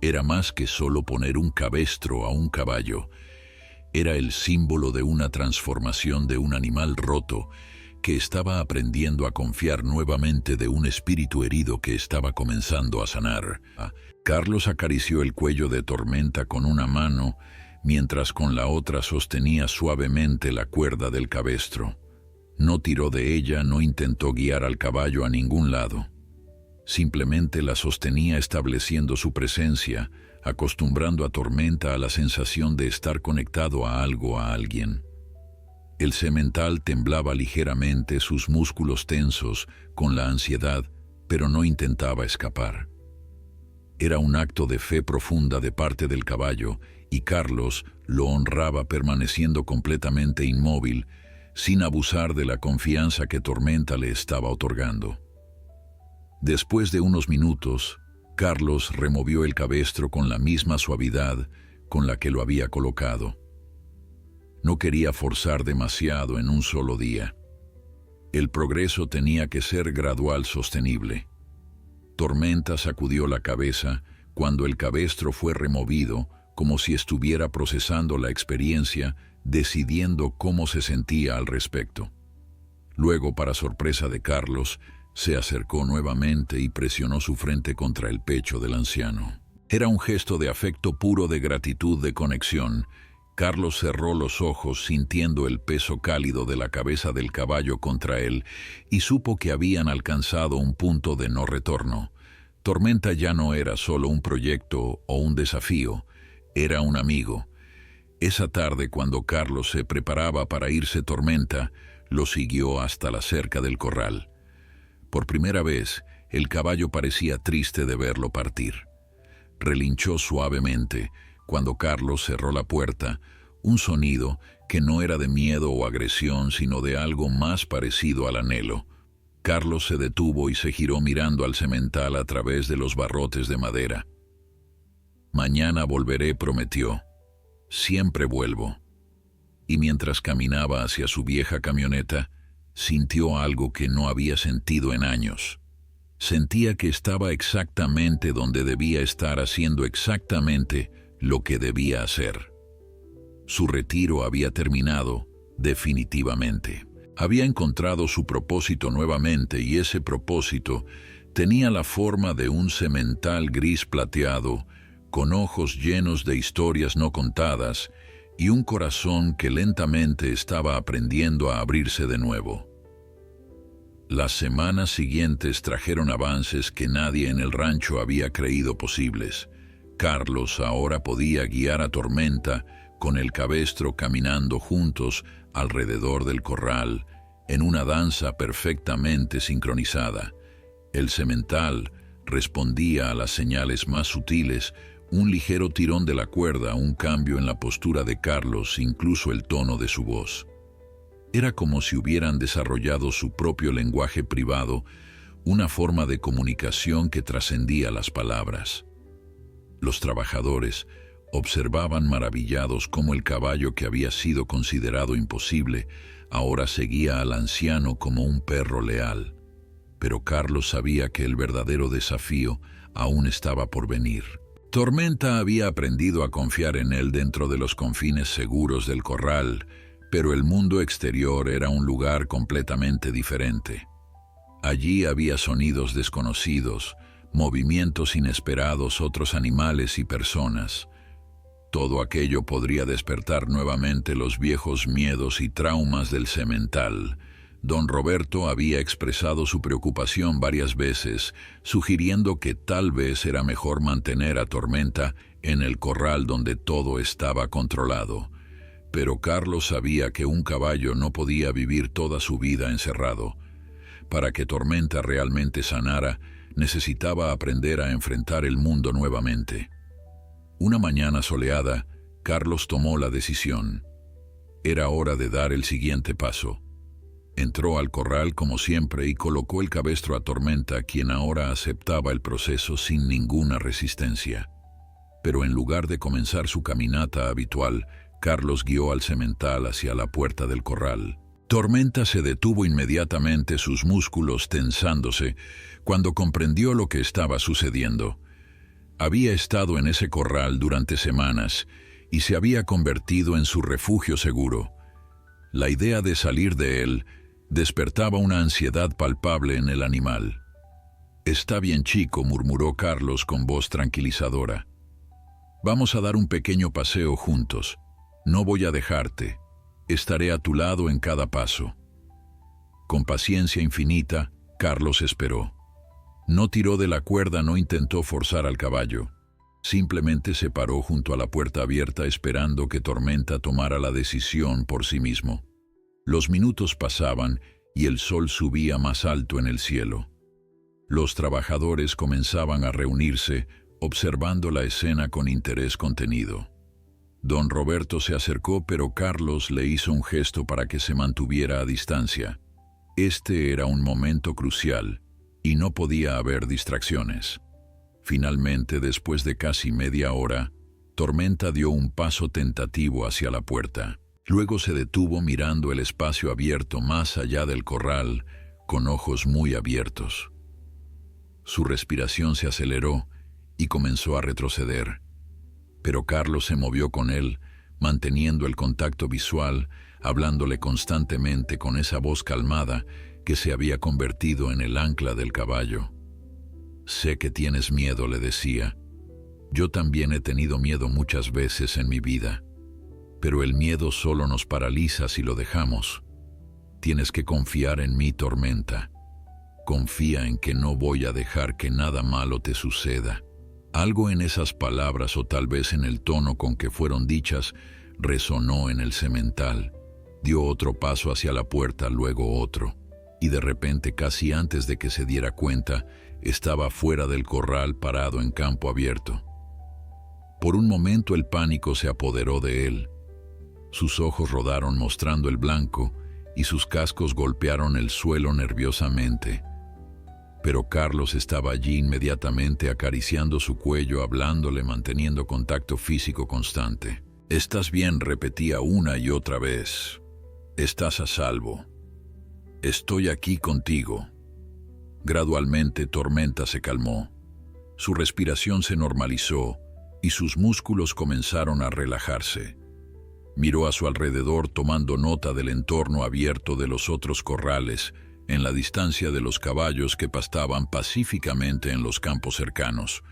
Era más que solo poner un cabestro a un caballo. Era el símbolo de una transformación de un animal roto que estaba aprendiendo a confiar nuevamente de un espíritu herido que estaba comenzando a sanar. Carlos acarició el cuello de Tormenta con una mano, mientras con la otra sostenía suavemente la cuerda del cabestro. No tiró de ella, no intentó guiar al caballo a ningún lado. Simplemente la sostenía estableciendo su presencia, acostumbrando a Tormenta a la sensación de estar conectado a algo, a alguien. El semental temblaba ligeramente, sus músculos tensos, con la ansiedad, pero no intentaba escapar. Era un acto de fe profunda de parte del caballo, y Carlos lo honraba permaneciendo completamente inmóvil, sin abusar de la confianza que Tormenta le estaba otorgando. Después de unos minutos, Carlos removió el cabestro con la misma suavidad con la que lo había colocado. No quería forzar demasiado en un solo día. El progreso tenía que ser gradual, sostenible. Tormenta sacudió la cabeza cuando el cabestro fue removido, como si estuviera procesando la experiencia, decidiendo cómo se sentía al respecto. Luego, para sorpresa de Carlos, se acercó nuevamente y presionó su frente contra el pecho del anciano. Era un gesto de afecto puro, de gratitud, de conexión. Carlos cerró los ojos sintiendo el peso cálido de la cabeza del caballo contra él y supo que habían alcanzado un punto de no retorno. Tormenta ya no era solo un proyecto o un desafío, era un amigo. Esa tarde, cuando Carlos se preparaba para irse, Tormenta lo siguió hasta la cerca del corral. Por primera vez, el caballo parecía triste de verlo partir. Relinchó suavemente cuando Carlos cerró la puerta, un sonido que no era de miedo o agresión, sino de algo más parecido al anhelo. Carlos se detuvo y se giró mirando al semental a través de los barrotes de madera. «Mañana volveré», prometió. «Siempre vuelvo». Y mientras caminaba hacia su vieja camioneta, sintió algo que no había sentido en años. Sentía que estaba exactamente donde debía estar, haciendo exactamente lo que debía hacer. Su retiro había terminado, definitivamente. Había encontrado su propósito nuevamente, y ese propósito tenía la forma de un semental gris plateado, con ojos llenos de historias no contadas y un corazón que lentamente estaba aprendiendo a abrirse de nuevo. Las semanas siguientes trajeron avances que nadie en el rancho había creído posibles. Carlos ahora podía guiar a Tormenta con el cabestro, caminando juntos alrededor del corral, en una danza perfectamente sincronizada. El semental respondía a las señales más sutiles, un ligero tirón de la cuerda, un cambio en la postura de Carlos, incluso el tono de su voz. Era como si hubieran desarrollado su propio lenguaje privado, una forma de comunicación que trascendía las palabras. Los trabajadores Observaban maravillados cómo el caballo que había sido considerado imposible ahora seguía al anciano como un perro leal. Pero Carlos sabía que el verdadero desafío aún estaba por venir. Tormenta había aprendido a confiar en él dentro de los confines seguros del corral, pero el mundo exterior era un lugar completamente diferente. Allí había sonidos desconocidos, movimientos inesperados, otros animales y personas. Todo aquello podría despertar nuevamente los viejos miedos y traumas del semental. Don Roberto había expresado su preocupación varias veces, sugiriendo que tal vez era mejor mantener a Tormenta en el corral donde todo estaba controlado. Pero Carlos sabía que un caballo no podía vivir toda su vida encerrado. Para que Tormenta realmente sanara, necesitaba aprender a enfrentar el mundo nuevamente. Una mañana soleada, Carlos tomó la decisión. Era hora de dar el siguiente paso. Entró al corral como siempre y colocó el cabestro a Tormenta, quien ahora aceptaba el proceso sin ninguna resistencia. Pero en lugar de comenzar su caminata habitual, Carlos guió al semental hacia la puerta del corral. Tormenta se detuvo inmediatamente, sus músculos tensándose, cuando comprendió lo que estaba sucediendo. Había estado en ese corral durante semanas y se había convertido en su refugio seguro. La idea de salir de él despertaba una ansiedad palpable en el animal. «Está bien, chico», murmuró Carlos con voz tranquilizadora. «Vamos a dar un pequeño paseo juntos. No voy a dejarte. Estaré a tu lado en cada paso». Con paciencia infinita, Carlos esperó. No tiró de la cuerda, no intentó forzar al caballo. Simplemente se paró junto a la puerta abierta esperando que Tormenta tomara la decisión por sí mismo. Los minutos pasaban y el sol subía más alto en el cielo. Los trabajadores comenzaban a reunirse, observando la escena con interés contenido. Don Roberto se acercó, pero Carlos le hizo un gesto para que se mantuviera a distancia. Este era un momento crucial y no podía haber distracciones. Finalmente, después de casi media hora, Tormenta dio un paso tentativo hacia la puerta. Luego se detuvo mirando el espacio abierto más allá del corral, con ojos muy abiertos. Su respiración se aceleró y comenzó a retroceder. Pero Carlos se movió con él, manteniendo el contacto visual, hablándole constantemente con esa voz calmada que se había convertido en el ancla del caballo. «Sé que tienes miedo», le decía. «Yo también he tenido miedo muchas veces en mi vida. Pero el miedo solo nos paraliza si lo dejamos. Tienes que confiar en mí, Tormenta. Confía en que no voy a dejar que nada malo te suceda». Algo en esas palabras, o tal vez en el tono con que fueron dichas, resonó en el semental. Dio otro paso hacia la puerta, luego otro, y de repente, casi antes de que se diera cuenta, estaba fuera del corral, parado en campo abierto. Por un momento el pánico se apoderó de él. Sus ojos rodaron mostrando el blanco y sus cascos golpearon el suelo nerviosamente. Pero Carlos estaba allí inmediatamente, acariciando su cuello, hablándole, manteniendo contacto físico constante. «Estás bien», repetía una y otra vez. «Estás a salvo. Estoy aquí contigo». Gradualmente Tormenta se calmó. Su respiración se normalizó y sus músculos comenzaron a relajarse. Miró a su alrededor, tomando nota del entorno abierto de los otros corrales, en la distancia de los caballos que pastaban pacíficamente en los campos cercanos.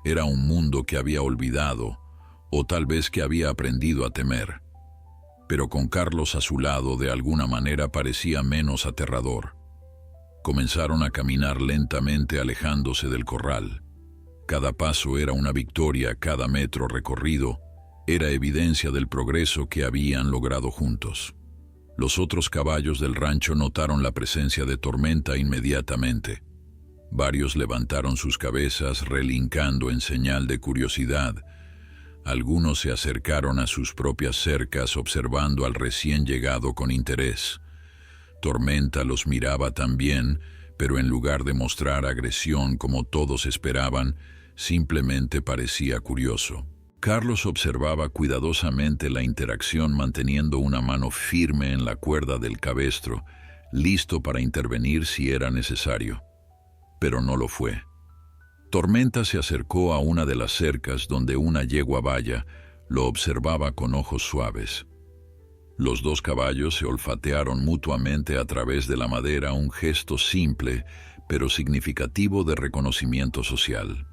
Era un mundo que había olvidado, o tal vez que había aprendido a temer. Pero con Carlos a su lado, de alguna manera parecía menos aterrador. Comenzaron a caminar lentamente, alejándose del corral. Cada paso era una victoria, cada metro recorrido era evidencia del progreso que habían logrado juntos. Los otros caballos del rancho notaron la presencia de Tormenta inmediatamente. Varios levantaron sus cabezas, relincando en señal de curiosidad. Algunos se acercaron a sus propias cercas, observando al recién llegado con interés. Tormenta los miraba también, pero en lugar de mostrar agresión como todos esperaban, simplemente parecía curioso. Carlos observaba cuidadosamente la interacción manteniendo una mano firme en la cuerda del cabestro, listo para intervenir si era necesario. Pero no lo fue. Tormenta se acercó a una de las cercas donde una yegua baya lo observaba con ojos suaves. Los dos caballos se olfatearon mutuamente a través de la madera, un gesto simple pero significativo de reconocimiento social.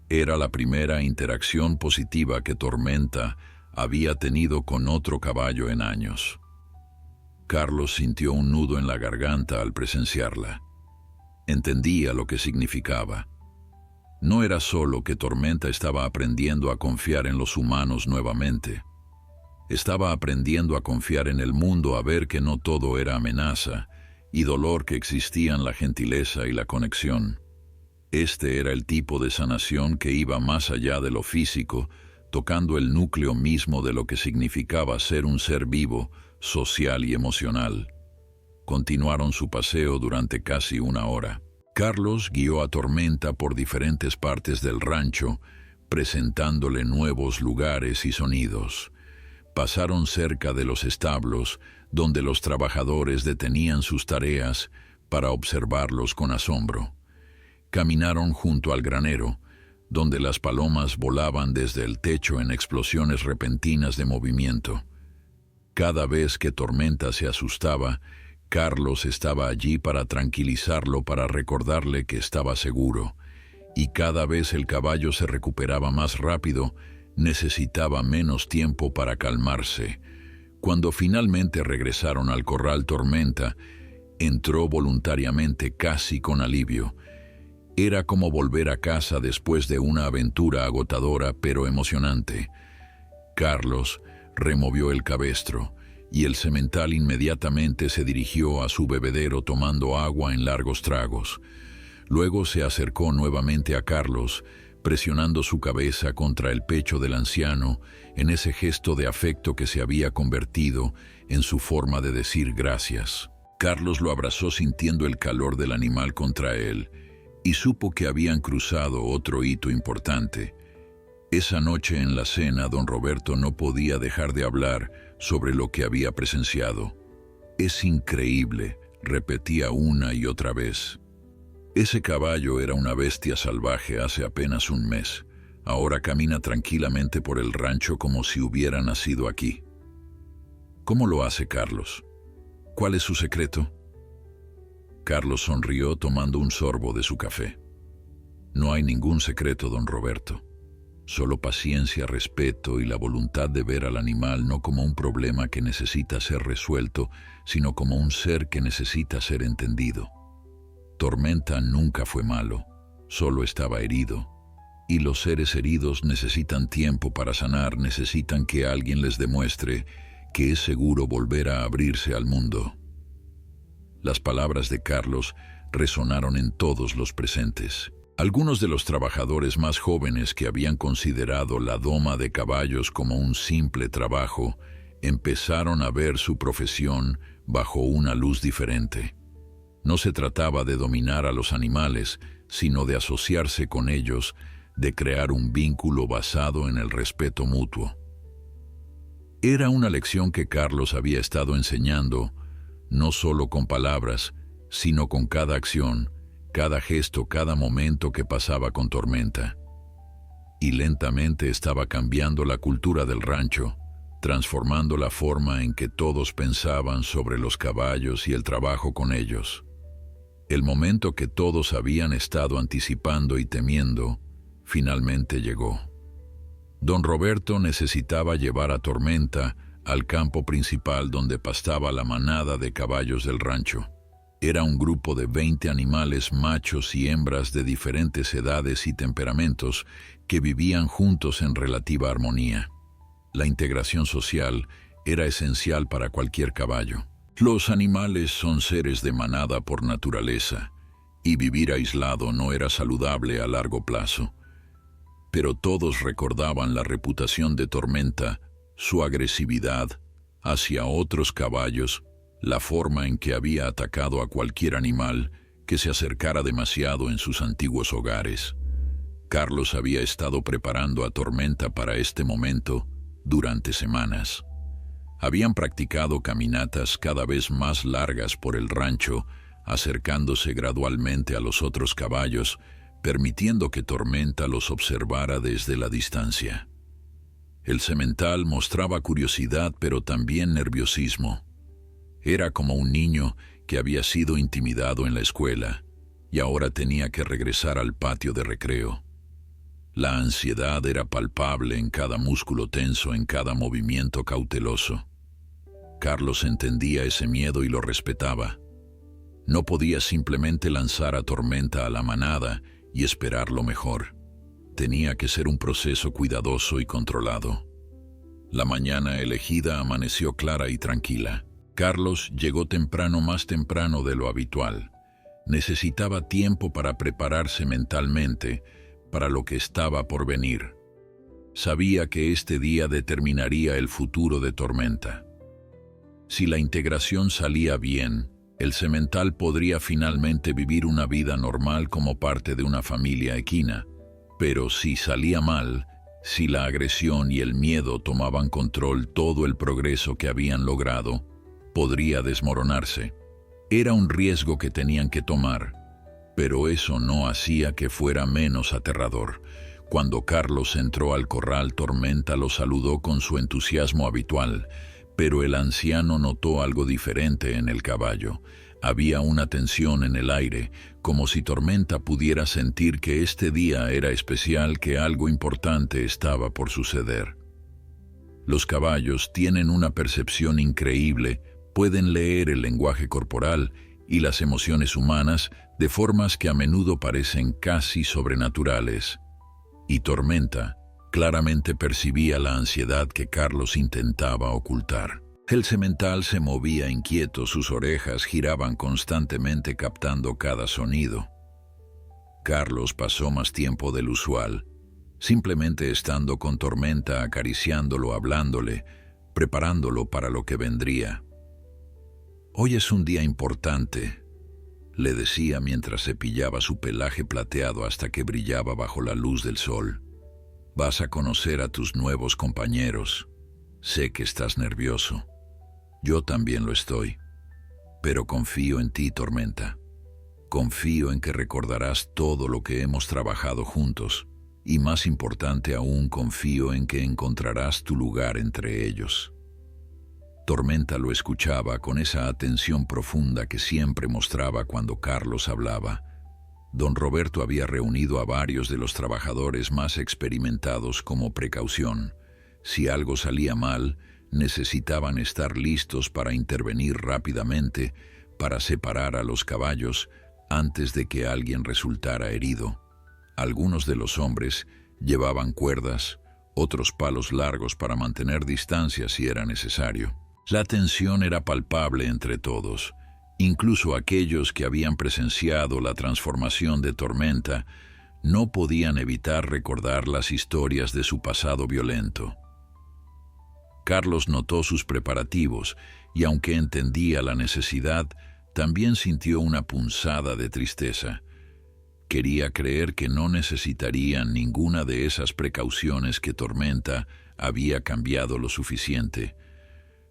Era la primera interacción positiva que Tormenta había tenido con otro caballo en años. Carlos sintió un nudo en la garganta al presenciarla. Entendía lo que significaba. No era solo que Tormenta estaba aprendiendo a confiar en los humanos nuevamente. Estaba aprendiendo a confiar en el mundo, a ver que no todo era amenaza y dolor, que existían la gentileza y la conexión. Este era el tipo de sanación que iba más allá de lo físico, tocando el núcleo mismo de lo que significaba ser un ser vivo, social y emocional. Continuaron su paseo durante casi una hora. Carlos guió a Tormenta por diferentes partes del rancho, presentándole nuevos lugares y sonidos. Pasaron cerca de los establos, donde los trabajadores detenían sus tareas para observarlos con asombro. Caminaron junto al granero, donde las palomas volaban desde el techo en explosiones repentinas de movimiento. Cada vez que Tormenta se asustaba, Carlos estaba allí para tranquilizarlo, para recordarle que estaba seguro. Y cada vez el caballo se recuperaba más rápido, necesitaba menos tiempo para calmarse. Cuando finalmente regresaron al corral, Tormenta entró voluntariamente, casi con alivio. Era como volver a casa después de una aventura agotadora pero emocionante. Carlos removió el cabestro y el semental inmediatamente se dirigió a su bebedero tomando agua en largos tragos. Luego se acercó nuevamente a Carlos, presionando su cabeza contra el pecho del anciano en ese gesto de afecto que se había convertido en su forma de decir gracias. Carlos lo abrazó sintiendo el calor del animal contra él y supo que habían cruzado otro hito importante. Esa noche en la cena, don Roberto no podía dejar de hablar sobre lo que había presenciado. «Es increíble», repetía una y otra vez. Ese caballo era una bestia salvaje hace apenas un mes. Ahora camina tranquilamente por el rancho como si hubiera nacido aquí. ¿Cómo lo hace Carlos? ¿Cuál es su secreto? Carlos sonrió tomando un sorbo de su café. No hay ningún secreto, don Roberto. Solo paciencia, respeto y la voluntad de ver al animal no como un problema que necesita ser resuelto, sino como un ser que necesita ser entendido. Tormenta nunca fue malo, solo estaba herido. Y los seres heridos necesitan tiempo para sanar, necesitan que alguien les demuestre que es seguro volver a abrirse al mundo. Las palabras de Carlos resonaron en todos los presentes. Algunos de los trabajadores más jóvenes, que habían considerado la doma de caballos como un simple trabajo, empezaron a ver su profesión bajo una luz diferente. No se trataba de dominar a los animales, sino de asociarse con ellos, de crear un vínculo basado en el respeto mutuo. Era una lección que Carlos había estado enseñando, no solo con palabras, sino con cada acción, cada gesto, cada momento que pasaba con Tormenta. Y lentamente estaba cambiando la cultura del rancho, transformando la forma en que todos pensaban sobre los caballos y el trabajo con ellos. El momento que todos habían estado anticipando y temiendo, finalmente llegó. Don Roberto necesitaba llevar a Tormenta al campo principal donde pastaba la manada de caballos del rancho. Era un grupo de 20 animales, machos y hembras de diferentes edades y temperamentos, que vivían juntos en relativa armonía. La integración social era esencial para cualquier caballo. Los animales son seres de manada por naturaleza, y vivir aislado no era saludable a largo plazo. Pero todos recordaban la reputación de Tormenta, su agresividad hacia otros caballos, la forma en que había atacado a cualquier animal que se acercara demasiado en sus antiguos hogares. Carlos había estado preparando a Tormenta para este momento durante semanas. Habían practicado caminatas cada vez más largas por el rancho, acercándose gradualmente a los otros caballos, permitiendo que Tormenta los observara desde la distancia. El semental mostraba curiosidad pero también nerviosismo. Era como un niño que había sido intimidado en la escuela y ahora tenía que regresar al patio de recreo. La ansiedad era palpable en cada músculo tenso, en cada movimiento cauteloso. Carlos entendía ese miedo y lo respetaba. No podía simplemente lanzar a Tormenta a la manada y esperar lo mejor. Tenía que ser un proceso cuidadoso y controlado. La mañana elegida amaneció clara y tranquila. Carlos llegó temprano, más temprano de lo habitual. Necesitaba tiempo para prepararse mentalmente para lo que estaba por venir. Sabía que este día determinaría el futuro de Tormenta. Si la integración salía bien, el semental podría finalmente vivir una vida normal como parte de una familia equina. Pero si salía mal, si la agresión y el miedo tomaban control, todo el progreso que habían logrado podría desmoronarse. Era un riesgo que tenían que tomar, pero eso no hacía que fuera menos aterrador. Cuando Carlos entró al corral, Tormenta lo saludó con su entusiasmo habitual, pero el anciano notó algo diferente en el caballo. Había una tensión en el aire, como si Tormenta pudiera sentir que este día era especial, que algo importante estaba por suceder. Los caballos tienen una percepción increíble, pueden leer el lenguaje corporal y las emociones humanas de formas que a menudo parecen casi sobrenaturales. Y Tormenta claramente percibía la ansiedad que Carlos intentaba ocultar. El semental se movía inquieto, sus orejas giraban constantemente captando cada sonido. Carlos pasó más tiempo del usual, simplemente estando con Tormenta, acariciándolo, hablándole, preparándolo para lo que vendría. «Hoy es un día importante», le decía mientras cepillaba su pelaje plateado hasta que brillaba bajo la luz del sol. «Vas a conocer a tus nuevos compañeros. Sé que estás nervioso. Yo también lo estoy. Pero confío en ti, Tormenta. Confío en que recordarás todo lo que hemos trabajado juntos. Y más importante aún, confío en que encontrarás tu lugar entre ellos». Tormenta lo escuchaba con esa atención profunda que siempre mostraba cuando Carlos hablaba. Don Roberto había reunido a varios de los trabajadores más experimentados como precaución. Si algo salía mal, necesitaban estar listos para intervenir rápidamente, para separar a los caballos antes de que alguien resultara herido. Algunos de los hombres llevaban cuerdas, otros palos largos para mantener distancia si era necesario. La tensión era palpable entre todos. Incluso aquellos que habían presenciado la transformación de Tormenta no podían evitar recordar las historias de su pasado violento. Carlos notó sus preparativos y, aunque entendía la necesidad, también sintió una punzada de tristeza. Quería creer que no necesitarían ninguna de esas precauciones, que Tormenta había cambiado lo suficiente.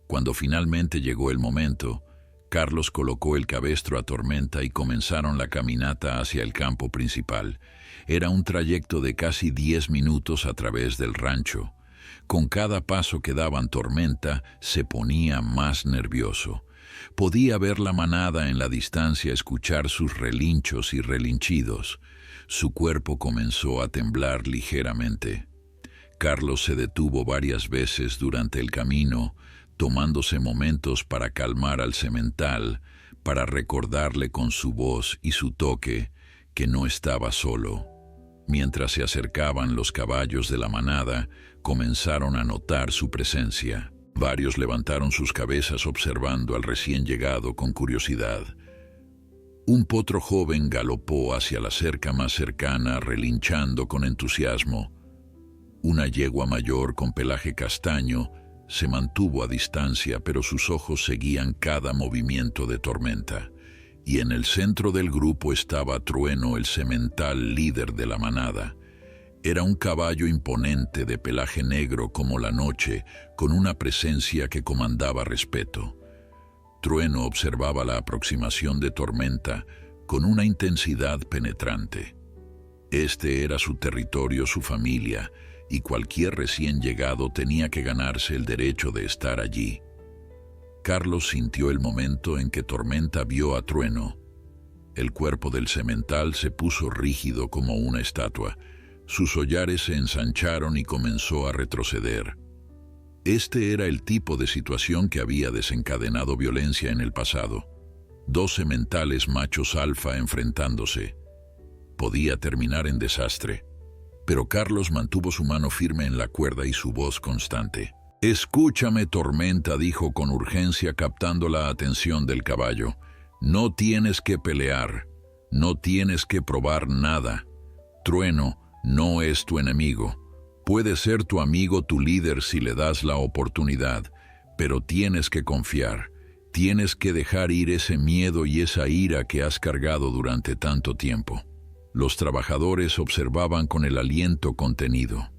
Cuando finalmente llegó el momento, Carlos colocó el cabestro a Tormenta y comenzaron la caminata hacia el campo principal. Era un trayecto de casi 10 minutos a través del rancho. Con cada paso que daban, Tormenta se ponía más nervioso. Podía ver la manada en la distancia, escuchar sus relinchos y relinchidos. Su cuerpo comenzó a temblar ligeramente. Carlos se detuvo varias veces durante el camino, tomándose momentos para calmar al semental, para recordarle con su voz y su toque que no estaba solo. Mientras se acercaban los caballos de la manada, comenzaron a notar su presencia. Varios levantaron sus cabezas observando al recién llegado con curiosidad. Un potro joven galopó hacia la cerca más cercana, relinchando con entusiasmo. Una yegua mayor con pelaje castaño se mantuvo a distancia, pero sus ojos seguían cada movimiento de Tormenta. Y en el centro del grupo estaba Trueno, el semental líder de la manada. Era un caballo imponente de pelaje negro como la noche, con una presencia que comandaba respeto. Trueno observaba la aproximación de Tormenta con una intensidad penetrante. Este era su territorio, su familia, y cualquier recién llegado tenía que ganarse el derecho de estar allí. Carlos sintió el momento en que Tormenta vio a Trueno. El cuerpo del semental se puso rígido como una estatua. Sus hollares se ensancharon y comenzó a retroceder. Este era el tipo de situación que había desencadenado violencia en el pasado. 2 sementales machos alfa enfrentándose. Podía terminar en desastre. Pero Carlos mantuvo su mano firme en la cuerda y su voz constante. «Escúchame, Tormenta», dijo con urgencia, captando la atención del caballo. «No tienes que pelear. No tienes que probar nada. Trueno no es tu enemigo. Puede ser tu amigo, tu líder si le das la oportunidad, pero tienes que confiar. Tienes que dejar ir ese miedo y esa ira que has cargado durante tanto tiempo». Los trabajadores observaban con el aliento contenido.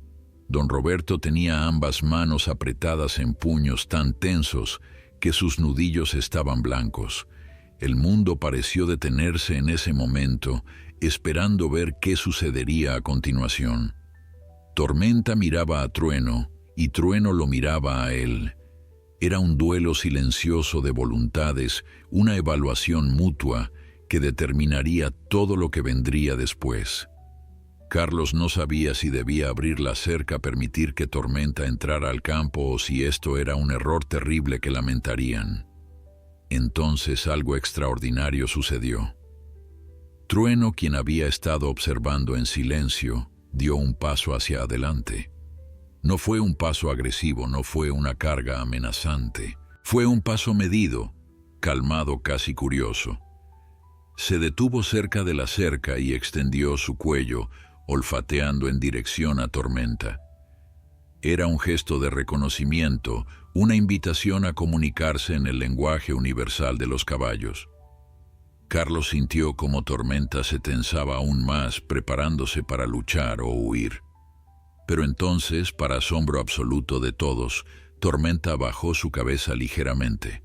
Don Roberto tenía ambas manos apretadas en puños tan tensos que sus nudillos estaban blancos. El mundo pareció detenerse en ese momento, esperando ver qué sucedería a continuación. Tormenta miraba a Trueno, y Trueno lo miraba a él. Era un duelo silencioso de voluntades, una evaluación mutua que determinaría todo lo que vendría después. Carlos no sabía si debía abrir la cerca, permitir que Tormenta entrara al campo o si esto era un error terrible que lamentarían. Entonces algo extraordinario sucedió. Trueno, quien había estado observando en silencio, dio un paso hacia adelante. No fue un paso agresivo, no fue una carga amenazante. Fue un paso medido, calmado, casi curioso. Se detuvo cerca de la cerca y extendió su cuello, olfateando en dirección a Tormenta. Era un gesto de reconocimiento, una invitación a comunicarse en el lenguaje universal de los caballos. Carlos sintió como Tormenta se tensaba aún más, preparándose para luchar o huir. Pero entonces, para asombro absoluto de todos, Tormenta bajó su cabeza ligeramente.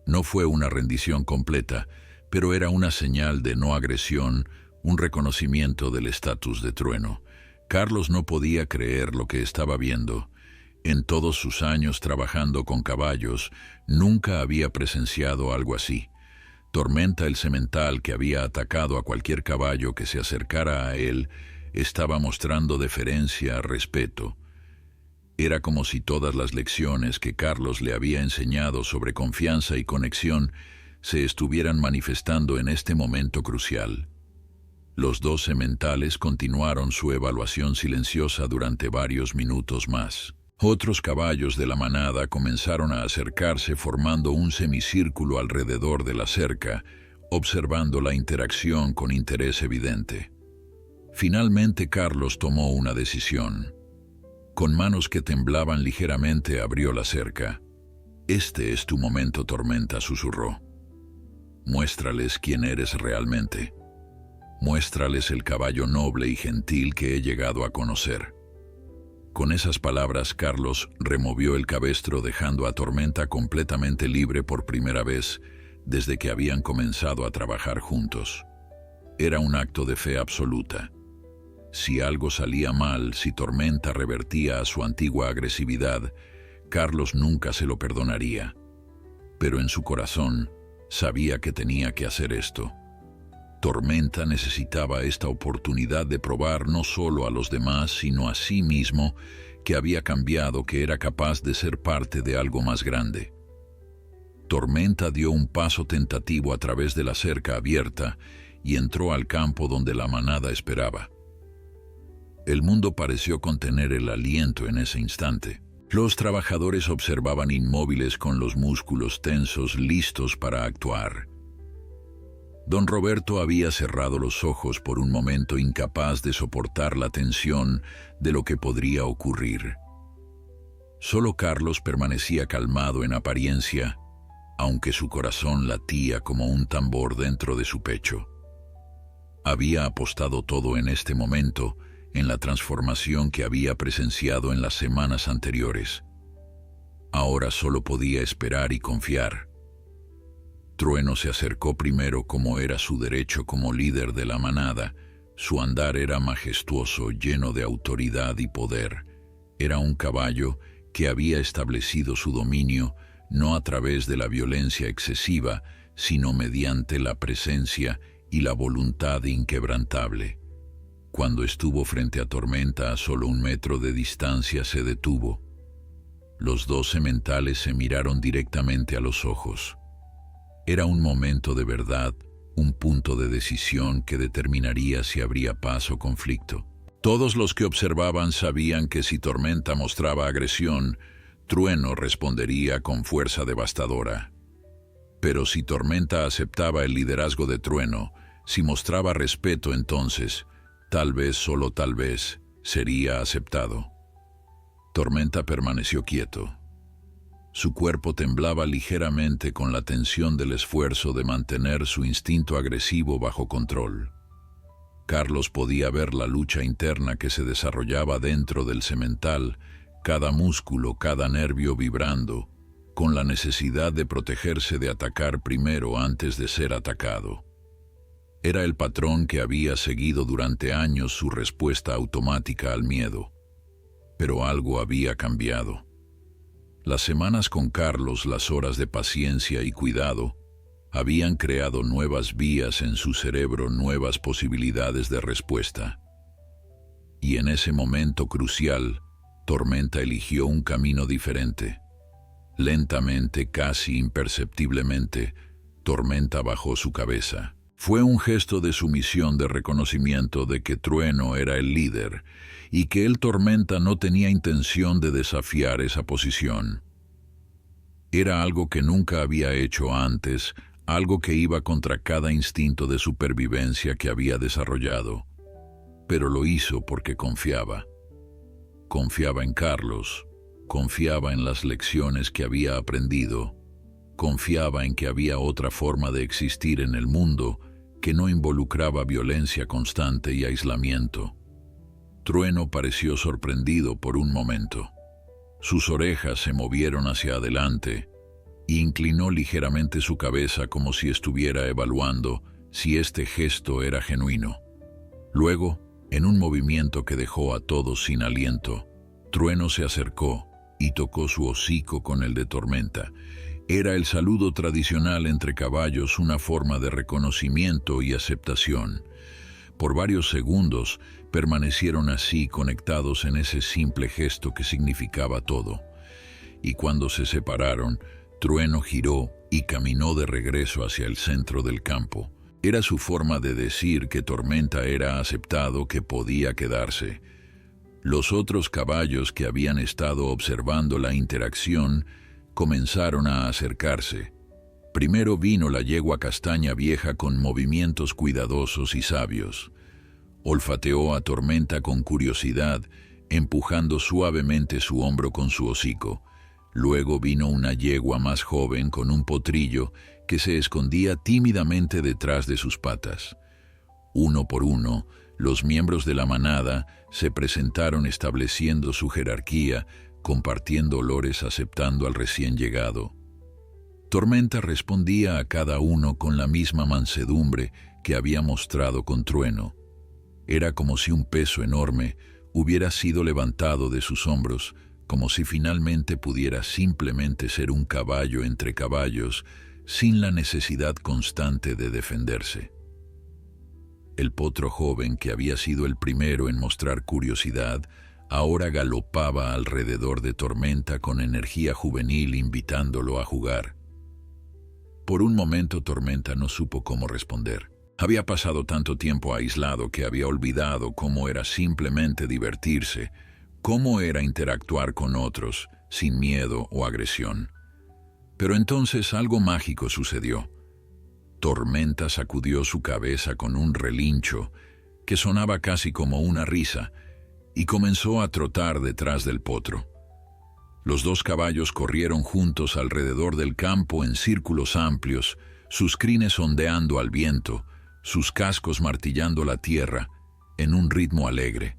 No fue una rendición completa, pero era una señal de no agresión, un reconocimiento del estatus de Trueno. Carlos no podía creer lo que estaba viendo. En todos sus años trabajando con caballos, nunca había presenciado algo así. Tormenta, el semental que había atacado a cualquier caballo que se acercara a él, estaba mostrando deferencia, respeto. Era como si todas las lecciones que Carlos le había enseñado sobre confianza y conexión se estuvieran manifestando en este momento crucial. Los 2 sementales continuaron su evaluación silenciosa durante varios minutos más. Otros caballos de la manada comenzaron a acercarse formando un semicírculo alrededor de la cerca, observando la interacción con interés evidente. Finalmente Carlos tomó una decisión. Con manos que temblaban ligeramente abrió la cerca. «Este es tu momento, Tormenta», susurró. «Muéstrales quién eres realmente. Muéstrales el caballo noble y gentil que he llegado a conocer». Con esas palabras, Carlos removió el cabestro dejando a Tormenta completamente libre por primera vez desde que habían comenzado a trabajar juntos. Era un acto de fe absoluta. Si algo salía mal, si Tormenta revertía a su antigua agresividad, Carlos nunca se lo perdonaría. Pero en su corazón, sabía que tenía que hacer esto. Tormenta necesitaba esta oportunidad de probar no solo a los demás, sino a sí mismo, que había cambiado, que era capaz de ser parte de algo más grande. Tormenta dio un paso tentativo a través de la cerca abierta y entró al campo donde la manada esperaba. El mundo pareció contener el aliento en ese instante. Los trabajadores observaban inmóviles con los músculos tensos, listos para actuar. Don Roberto había cerrado los ojos por un momento, incapaz de soportar la tensión de lo que podría ocurrir. Solo Carlos permanecía calmado en apariencia, aunque su corazón latía como un tambor dentro de su pecho. Había apostado todo en este momento, en la transformación que había presenciado en las semanas anteriores. Ahora solo podía esperar y confiar. Trueno se acercó primero como era su derecho como líder de la manada. Su andar era majestuoso, lleno de autoridad y poder. Era un caballo que había establecido su dominio no a través de la violencia excesiva, sino mediante la presencia y la voluntad inquebrantable. Cuando estuvo frente a Tormenta a solo 1 metro de distancia, se detuvo. Los dos sementales se miraron directamente a los ojos. Era un momento de verdad, un punto de decisión que determinaría si habría paz o conflicto. Todos los que observaban sabían que si Tormenta mostraba agresión, Trueno respondería con fuerza devastadora. Pero si Tormenta aceptaba el liderazgo de Trueno, si mostraba respeto, entonces, tal vez, solo tal vez, sería aceptado. Tormenta permaneció quieto. Su cuerpo temblaba ligeramente con la tensión del esfuerzo de mantener su instinto agresivo bajo control. Carlos podía ver la lucha interna que se desarrollaba dentro del semental, cada músculo, cada nervio vibrando, con la necesidad de protegerse de atacar primero antes de ser atacado. Era el patrón que había seguido durante años su respuesta automática al miedo. Pero algo había cambiado. Las semanas con Carlos, las horas de paciencia y cuidado, habían creado nuevas vías en su cerebro, nuevas posibilidades de respuesta. Y en ese momento crucial, Tormenta eligió un camino diferente. Lentamente, casi imperceptiblemente, Tormenta bajó su cabeza. Fue un gesto de sumisión, de reconocimiento de que Trueno era el líder y que él, Tormenta, no tenía intención de desafiar esa posición. Era algo que nunca había hecho antes, algo que iba contra cada instinto de supervivencia que había desarrollado. Pero lo hizo porque confiaba. Confiaba en Carlos, confiaba en las lecciones que había aprendido, confiaba en que había otra forma de existir en el mundo que no involucraba violencia constante y aislamiento. Trueno pareció sorprendido por un momento. Sus orejas se movieron hacia adelante e inclinó ligeramente su cabeza como si estuviera evaluando si este gesto era genuino. Luego, en un movimiento que dejó a todos sin aliento, Trueno se acercó y tocó su hocico con el de Tormenta. Era el saludo tradicional entre caballos, una forma de reconocimiento y aceptación. Por varios segundos permanecieron así, conectados en ese simple gesto que significaba todo. Y cuando se separaron, Trueno giró y caminó de regreso hacia el centro del campo. Era su forma de decir que Tormenta era aceptado, que podía quedarse. Los otros caballos que habían estado observando la interacción comenzaron a acercarse. Primero vino la yegua castaña vieja con movimientos cuidadosos y sabios. Olfateó a Tormenta con curiosidad, empujando suavemente su hombro con su hocico. Luego vino una yegua más joven con un potrillo que se escondía tímidamente detrás de sus patas. Uno por uno, los miembros de la manada se presentaron estableciendo su jerarquía, compartiendo olores, aceptando al recién llegado. Tormenta respondía a cada uno con la misma mansedumbre que había mostrado con Trueno. Era como si un peso enorme hubiera sido levantado de sus hombros, como si finalmente pudiera simplemente ser un caballo entre caballos, sin la necesidad constante de defenderse. El potro joven, que había sido el primero en mostrar curiosidad, ahora galopaba alrededor de Tormenta con energía juvenil, invitándolo a jugar. Por un momento Tormenta no supo cómo responder. Había pasado tanto tiempo aislado que había olvidado cómo era simplemente divertirse, cómo era interactuar con otros, sin miedo o agresión. Pero entonces algo mágico sucedió. Tormenta sacudió su cabeza con un relincho que sonaba casi como una risa y comenzó a trotar detrás del potro. Los dos caballos corrieron juntos alrededor del campo en círculos amplios, sus crines ondeando al viento, sus cascos martillando la tierra, en un ritmo alegre.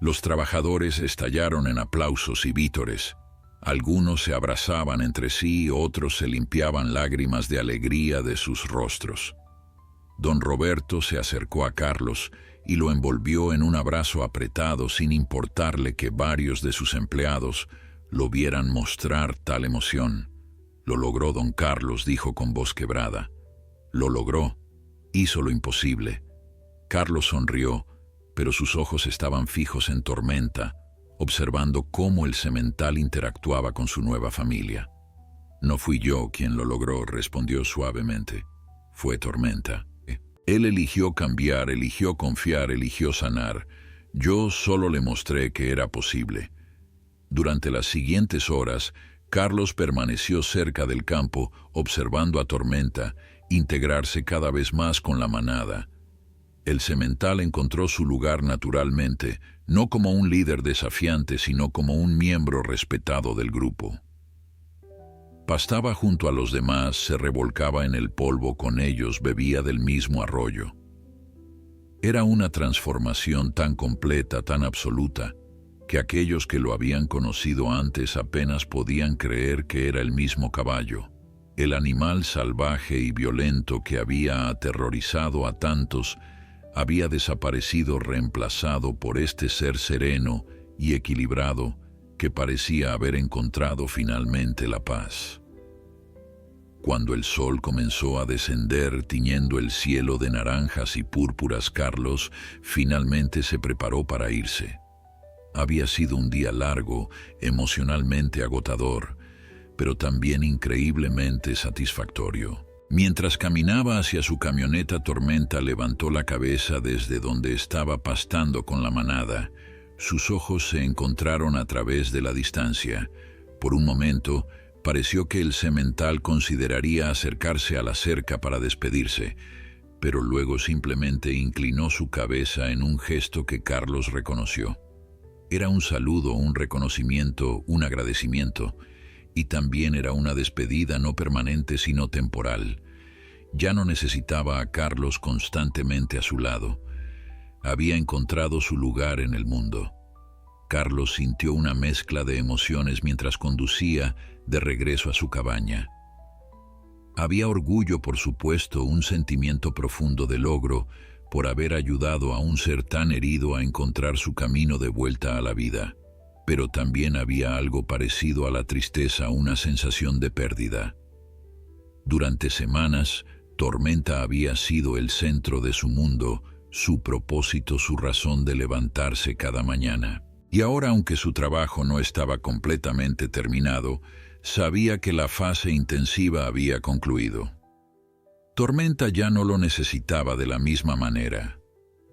Los trabajadores estallaron en aplausos y vítores. Algunos se abrazaban entre sí, otros se limpiaban lágrimas de alegría de sus rostros. Don Roberto se acercó a Carlos y lo envolvió en un abrazo apretado sin importarle que varios de sus empleados lo vieran mostrar tal emoción. «Lo logró, don Carlos», dijo con voz quebrada. «Lo logró. Hizo lo imposible». Carlos sonrió, pero sus ojos estaban fijos en Tormenta, observando cómo el semental interactuaba con su nueva familia. «No fui yo quien lo logró», respondió suavemente. «Fue Tormenta. Él eligió cambiar, eligió confiar, eligió sanar. Yo solo le mostré que era posible». Durante las siguientes horas, Carlos permaneció cerca del campo, observando a Tormenta integrarse cada vez más con la manada. El semental encontró su lugar naturalmente, no como un líder desafiante, sino como un miembro respetado del grupo. Pastaba junto a los demás, se revolcaba en el polvo con ellos, bebía del mismo arroyo. Era una transformación tan completa, tan absoluta, que aquellos que lo habían conocido antes apenas podían creer que era el mismo caballo. El animal salvaje y violento que había aterrorizado a tantos había desaparecido, reemplazado por este ser sereno y equilibrado que parecía haber encontrado finalmente la paz. Cuando el sol comenzó a descender tiñendo el cielo de naranjas y púrpuras, Carlos finalmente se preparó para irse. Había sido un día largo, emocionalmente agotador, pero también increíblemente satisfactorio. Mientras caminaba hacia su camioneta, Tormenta levantó la cabeza desde donde estaba pastando con la manada. Sus ojos se encontraron a través de la distancia. Por un momento, pareció que el semental consideraría acercarse a la cerca para despedirse, pero luego simplemente inclinó su cabeza en un gesto que Carlos reconoció. Era un saludo, un reconocimiento, un agradecimiento, y también era una despedida no permanente sino temporal. Ya no necesitaba a Carlos constantemente a su lado. Había encontrado su lugar en el mundo. Carlos sintió una mezcla de emociones mientras conducía de regreso a su cabaña. Había orgullo, por supuesto, un sentimiento profundo de logro por haber ayudado a un ser tan herido a encontrar su camino de vuelta a la vida. Pero también había algo parecido a la tristeza, una sensación de pérdida. Durante semanas, Tormenta había sido el centro de su mundo, su propósito, su razón de levantarse cada mañana. Y ahora, aunque su trabajo no estaba completamente terminado, sabía que la fase intensiva había concluido. Tormenta ya no lo necesitaba de la misma manera.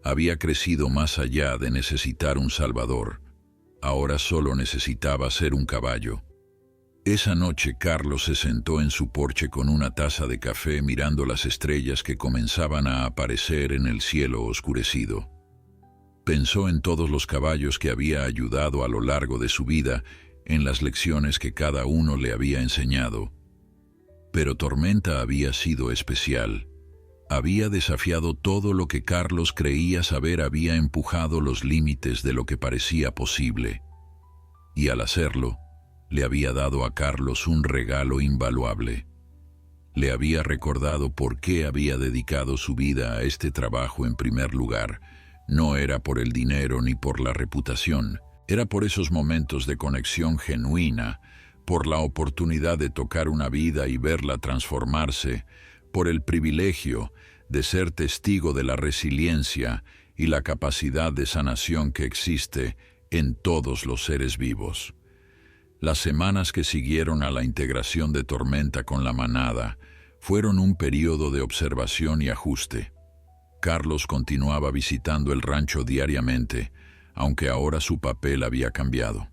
Había crecido más allá de necesitar un salvador. Ahora solo necesitaba ser un caballo. Esa noche Carlos se sentó en su porche con una taza de café mirando las estrellas que comenzaban a aparecer en el cielo oscurecido. Pensó en todos los caballos que había ayudado a lo largo de su vida, en las lecciones que cada uno le había enseñado. Pero Tormenta había sido especial. Había desafiado todo lo que Carlos creía saber, había empujado los límites de lo que parecía posible. Y al hacerlo, le había dado a Carlos un regalo invaluable. Le había recordado por qué había dedicado su vida a este trabajo en primer lugar. No era por el dinero ni por la reputación, era por esos momentos de conexión genuina, por la oportunidad de tocar una vida y verla transformarse, por el privilegio de ser testigo de la resiliencia y la capacidad de sanación que existe en todos los seres vivos. Las semanas que siguieron a la integración de Tormenta con la manada fueron un periodo de observación y ajuste. Carlos continuaba visitando el rancho diariamente, aunque ahora su papel había cambiado.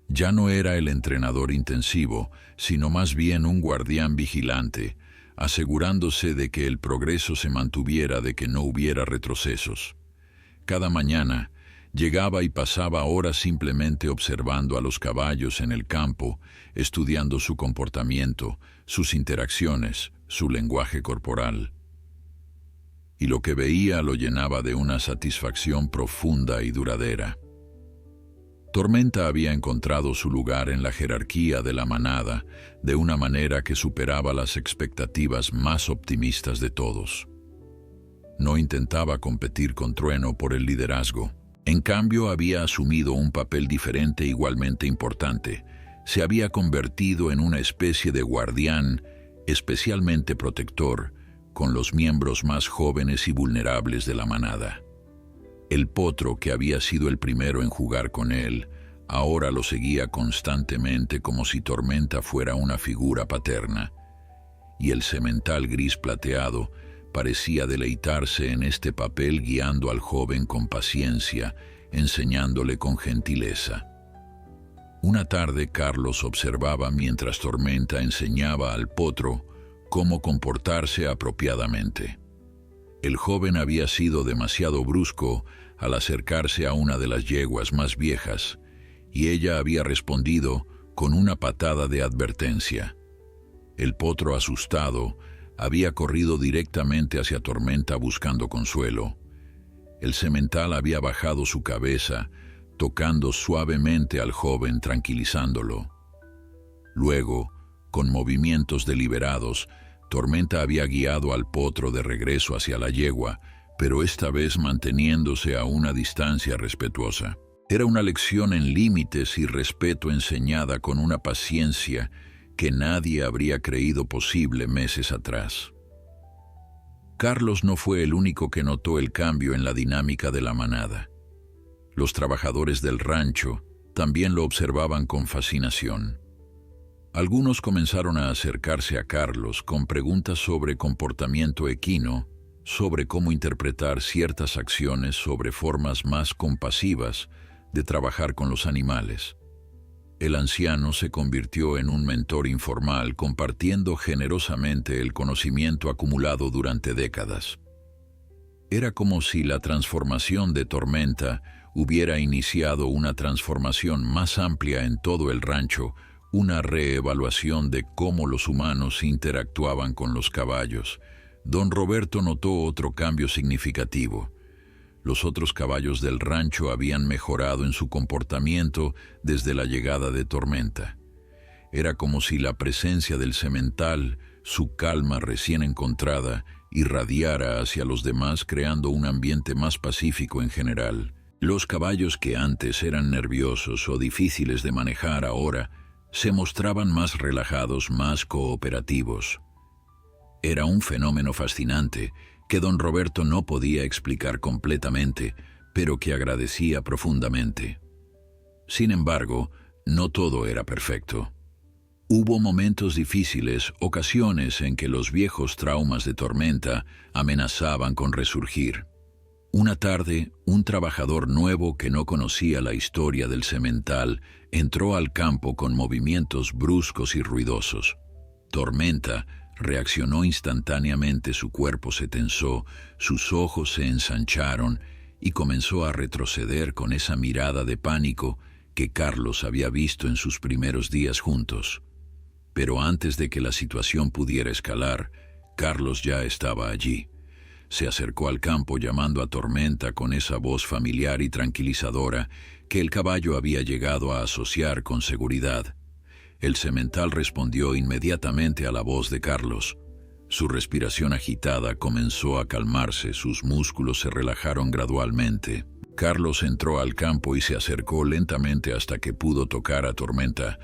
Ya no era el entrenador intensivo, sino más bien un guardián vigilante, asegurándose de que el progreso se mantuviera, de que no hubiera retrocesos. Cada mañana llegaba y pasaba horas simplemente observando a los caballos en el campo, estudiando su comportamiento, sus interacciones, su lenguaje corporal. Y lo que veía lo llenaba de una satisfacción profunda y duradera. Tormenta había encontrado su lugar en la jerarquía de la manada de una manera que superaba las expectativas más optimistas de todos. No intentaba competir con Trueno por el liderazgo. En cambio, había asumido un papel diferente igualmente importante. Se había convertido en una especie de guardián, especialmente protector, con los miembros más jóvenes y vulnerables de la manada. El potro, que había sido el primero en jugar con él, ahora lo seguía constantemente como si Tormenta fuera una figura paterna. Y el semental gris plateado parecía deleitarse en este papel, guiando al joven con paciencia, enseñándole con gentileza. Una tarde Carlos observaba mientras Tormenta enseñaba al potro cómo comportarse apropiadamente. El joven había sido demasiado brusco al acercarse a una de las yeguas más viejas, y ella había respondido con una patada de advertencia. El potro, asustado, había corrido directamente hacia Tormenta buscando consuelo. El semental había bajado su cabeza, tocando suavemente al joven, tranquilizándolo. Luego, con movimientos deliberados, Tormenta había guiado al potro de regreso hacia la yegua, pero esta vez manteniéndose a una distancia respetuosa. Era una lección en límites y respeto enseñada con una paciencia que nadie habría creído posible meses atrás. Carlos no fue el único que notó el cambio en la dinámica de la manada. Los trabajadores del rancho también lo observaban con fascinación. Algunos comenzaron a acercarse a Carlos con preguntas sobre comportamiento equino, sobre cómo interpretar ciertas acciones, sobre formas más compasivas de trabajar con los animales. El anciano se convirtió en un mentor informal, compartiendo generosamente el conocimiento acumulado durante décadas. Era como si la transformación de Tormenta hubiera iniciado una transformación más amplia en todo el rancho, una reevaluación de cómo los humanos interactuaban con los caballos. Don Roberto notó otro cambio significativo. Los otros caballos del rancho habían mejorado en su comportamiento desde la llegada de Tormenta. Era como si la presencia del semental, su calma recién encontrada, irradiara hacia los demás, creando un ambiente más pacífico en general. Los caballos que antes eran nerviosos o difíciles de manejar ahora se mostraban más relajados, más cooperativos. Era un fenómeno fascinante que don Roberto no podía explicar completamente, pero que agradecía profundamente. Sin embargo, no todo era perfecto. Hubo momentos difíciles, ocasiones en que los viejos traumas de Tormenta amenazaban con resurgir. Una tarde, un trabajador nuevo que no conocía la historia del semental entró al campo con movimientos bruscos y ruidosos. Tormenta reaccionó instantáneamente, su cuerpo se tensó, sus ojos se ensancharon y comenzó a retroceder con esa mirada de pánico que Carlos había visto en sus primeros días juntos. Pero antes de que la situación pudiera escalar, Carlos ya estaba allí. Se acercó al campo llamando a Tormenta con esa voz familiar y tranquilizadora que el caballo había llegado a asociar con seguridad. El semental respondió inmediatamente a la voz de Carlos. Su respiración agitada comenzó a calmarse, sus músculos se relajaron gradualmente. Carlos entró al campo y se acercó lentamente hasta que pudo tocar a Tormenta,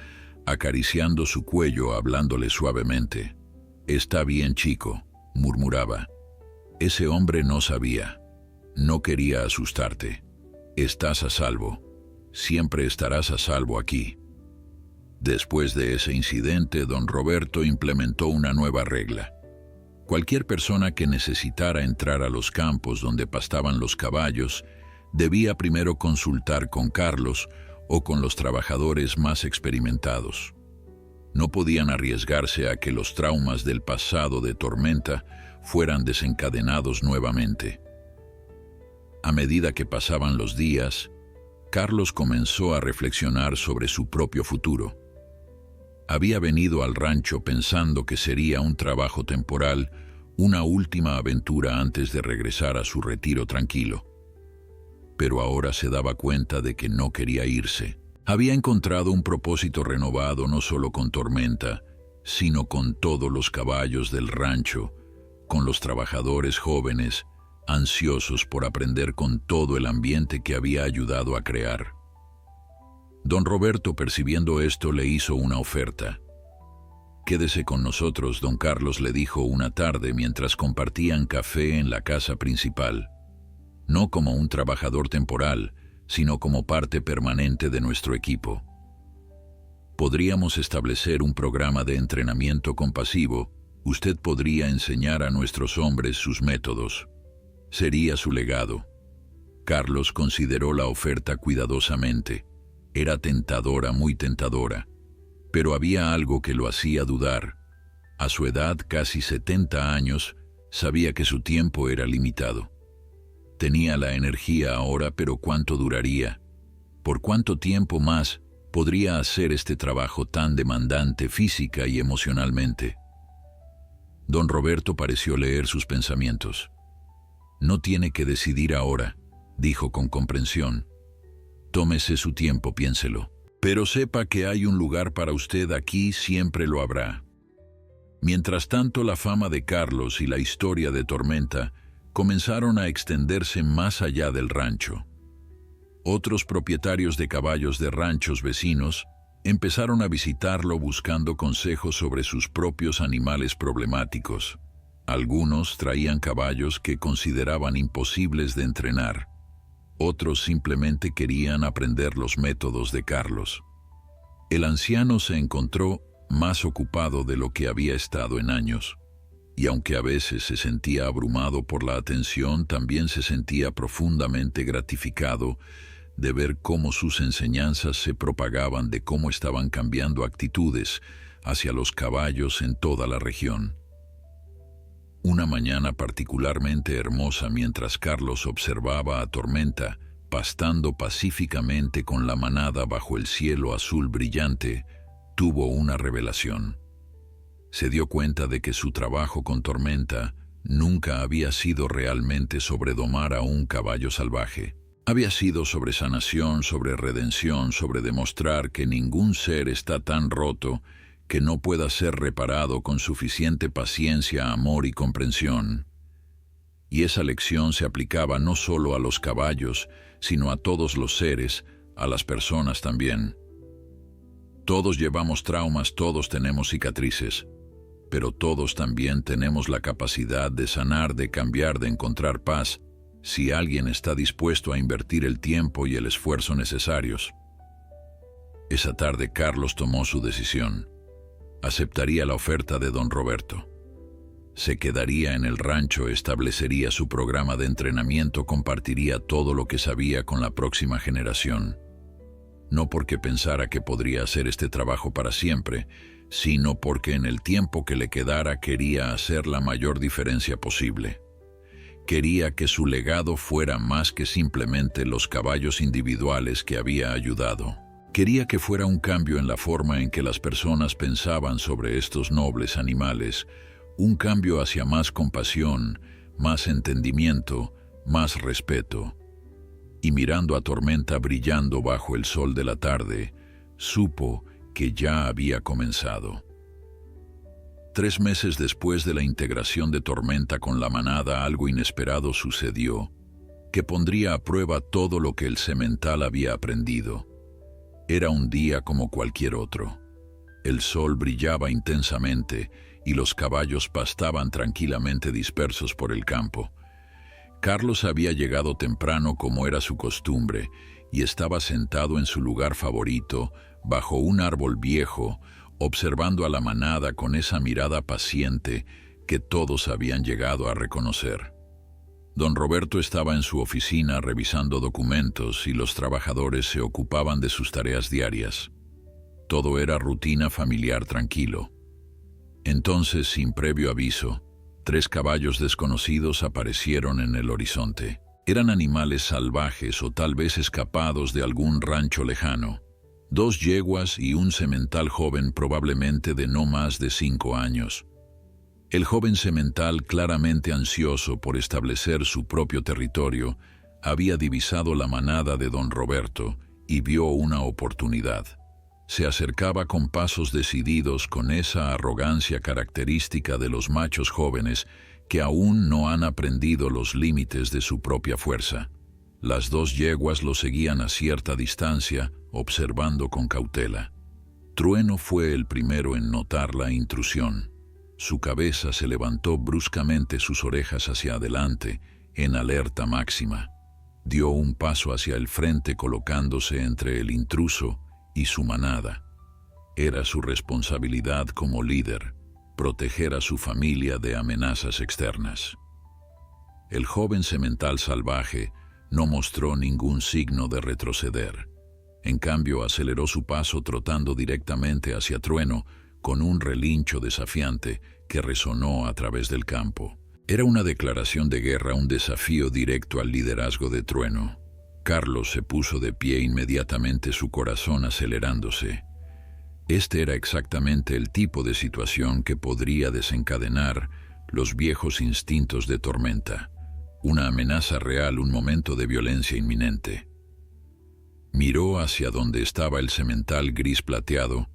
acariciando su cuello, hablándole suavemente. «Está bien, chico», murmuraba. Ese hombre no sabía. No quería asustarte. Estás a salvo. Siempre estarás a salvo aquí. Después de ese incidente, don Roberto implementó una nueva regla. Cualquier persona que necesitara entrar a los campos donde pastaban los caballos debía primero consultar con Carlos o con los trabajadores más experimentados. No podían arriesgarse a que los traumas del pasado de Tormenta fueran desencadenados nuevamente. A medida que pasaban los días, Carlos comenzó a reflexionar sobre su propio futuro. Había venido al rancho pensando que sería un trabajo temporal, una última aventura antes de regresar a su retiro tranquilo. pero ahora se daba cuenta de que no quería irse. Había encontrado un propósito renovado no solo con Tormenta, sino con todos los caballos del rancho, con los trabajadores jóvenes, ansiosos por aprender con todo el ambiente que había ayudado a crear. Don Roberto, percibiendo esto, le hizo una oferta. «Quédese con nosotros», don Carlos le dijo una tarde mientras compartían café en la casa principal. «No como un trabajador temporal, sino como parte permanente de nuestro equipo. Podríamos establecer un programa de entrenamiento compasivo. Usted podría enseñar a nuestros hombres sus métodos. Sería su legado». Carlos consideró la oferta cuidadosamente. Era tentadora, muy tentadora. Pero había algo que lo hacía dudar. A su edad, casi 70 años, sabía que su tiempo era limitado. Tenía la energía ahora, pero ¿cuánto duraría? ¿Por cuánto tiempo más podría hacer este trabajo tan demandante física y emocionalmente? Don Roberto pareció leer sus pensamientos. «No tiene que decidir ahora», dijo con comprensión. «Tómese su tiempo, piénselo. Pero sepa que hay un lugar para usted aquí, siempre lo habrá». Mientras tanto, la fama de Carlos y la historia de Tormenta comenzaron a extenderse más allá del rancho. Otros propietarios de caballos de ranchos vecinos empezaron a visitarlo buscando consejos sobre sus propios animales problemáticos. Algunos traían caballos que consideraban imposibles de entrenar. Otros simplemente querían aprender los métodos de Carlos. El anciano se encontró más ocupado de lo que había estado en años, y aunque a veces se sentía abrumado por la atención, también se sentía profundamente gratificado de ver cómo sus enseñanzas se propagaban, de cómo estaban cambiando actitudes hacia los caballos en toda la región. Una mañana particularmente hermosa, mientras Carlos observaba a Tormenta pastando pacíficamente con la manada bajo el cielo azul brillante, tuvo una revelación. Se dio cuenta de que su trabajo con Tormenta nunca había sido realmente sobre domar a un caballo salvaje. Había sido sobre sanación, sobre redención, sobre demostrar que ningún ser está tan roto que no pueda ser reparado con suficiente paciencia, amor y comprensión. Y esa lección se aplicaba no solo a los caballos, sino a todos los seres, a las personas también. Todos llevamos traumas, todos tenemos cicatrices, pero todos también tenemos la capacidad de sanar, de cambiar, de encontrar paz, si alguien está dispuesto a invertir el tiempo y el esfuerzo necesarios. Esa tarde Carlos tomó su decisión. Aceptaría la oferta de don Roberto. Se quedaría en el rancho, establecería su programa de entrenamiento, compartiría todo lo que sabía con la próxima generación. No porque pensara que podría hacer este trabajo para siempre, sino porque en el tiempo que le quedara quería hacer la mayor diferencia posible. Quería que su legado fuera más que simplemente los caballos individuales que había ayudado. Quería que fuera un cambio en la forma en que las personas pensaban sobre estos nobles animales, un cambio hacia más compasión, más entendimiento, más respeto. Y mirando a Tormenta brillando bajo el sol de la tarde, supo que ya había comenzado. 3 meses después de la integración de Tormenta con la manada, algo inesperado sucedió, que pondría a prueba todo lo que el semental había aprendido. Era un día como cualquier otro. El sol brillaba intensamente y los caballos pastaban tranquilamente dispersos por el campo. Carlos había llegado temprano como era su costumbre y estaba sentado en su lugar favorito, bajo un árbol viejo, observando a la manada con esa mirada paciente que todos habían llegado a reconocer. Don Roberto estaba en su oficina revisando documentos y los trabajadores se ocupaban de sus tareas diarias. Todo era rutina familiar tranquilo. Entonces, sin previo aviso, 3 caballos desconocidos aparecieron en el horizonte. Eran animales salvajes o tal vez escapados de algún rancho lejano. 2 yeguas y un semental joven, probablemente de no más de 5 años. El joven semental, claramente ansioso por establecer su propio territorio, Había divisado la manada de don Roberto y vio una oportunidad. Se acercaba con pasos decididos, con esa arrogancia característica de los machos jóvenes que aún no han aprendido los límites de su propia fuerza. Las dos yeguas lo seguían a cierta distancia, observando con cautela. Trueno fue el primero en notar la intrusión. Su cabeza se levantó bruscamente, sus orejas hacia adelante, en alerta máxima. Dio un paso hacia el frente, colocándose entre el intruso y su manada. Era su responsabilidad como líder proteger a su familia de amenazas externas. El joven semental salvaje no mostró ningún signo de retroceder. En cambio, aceleró su paso, trotando directamente hacia Trueno con un relincho desafiante que resonó a través del campo. Era una declaración de guerra, un desafío directo al liderazgo de Trueno. Carlos se puso de pie inmediatamente, su corazón acelerándose. Este era exactamente el tipo de situación que podría desencadenar los viejos instintos de Tormenta. Una amenaza real, un momento de violencia inminente. Miró hacia donde estaba el semental gris plateado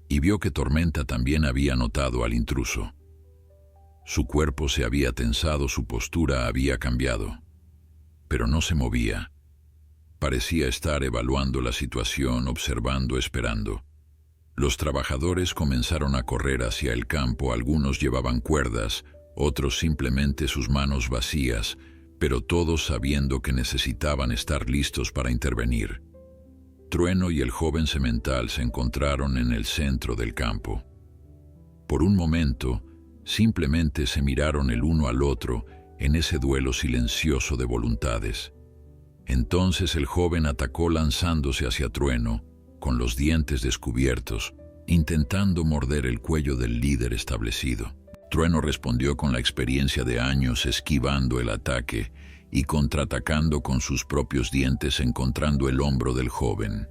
y vio que Tormenta también había notado al intruso. Su cuerpo se había tensado, su postura había cambiado, pero no se movía. Parecía estar evaluando la situación, observando, esperando. Los trabajadores comenzaron a correr hacia el campo, algunos llevaban cuerdas, otros simplemente sus manos vacías, pero todos sabiendo que necesitaban estar listos para intervenir. Trueno y el joven semental se encontraron en el centro del campo. Por un momento, simplemente se miraron el uno al otro en ese duelo silencioso de voluntades. Entonces el joven atacó lanzándose hacia Trueno, con los dientes descubiertos, intentando morder el cuello del líder establecido. Trueno respondió con la experiencia de años, esquivando el ataque y contraatacando con sus propios dientes, encontrando el hombro del joven.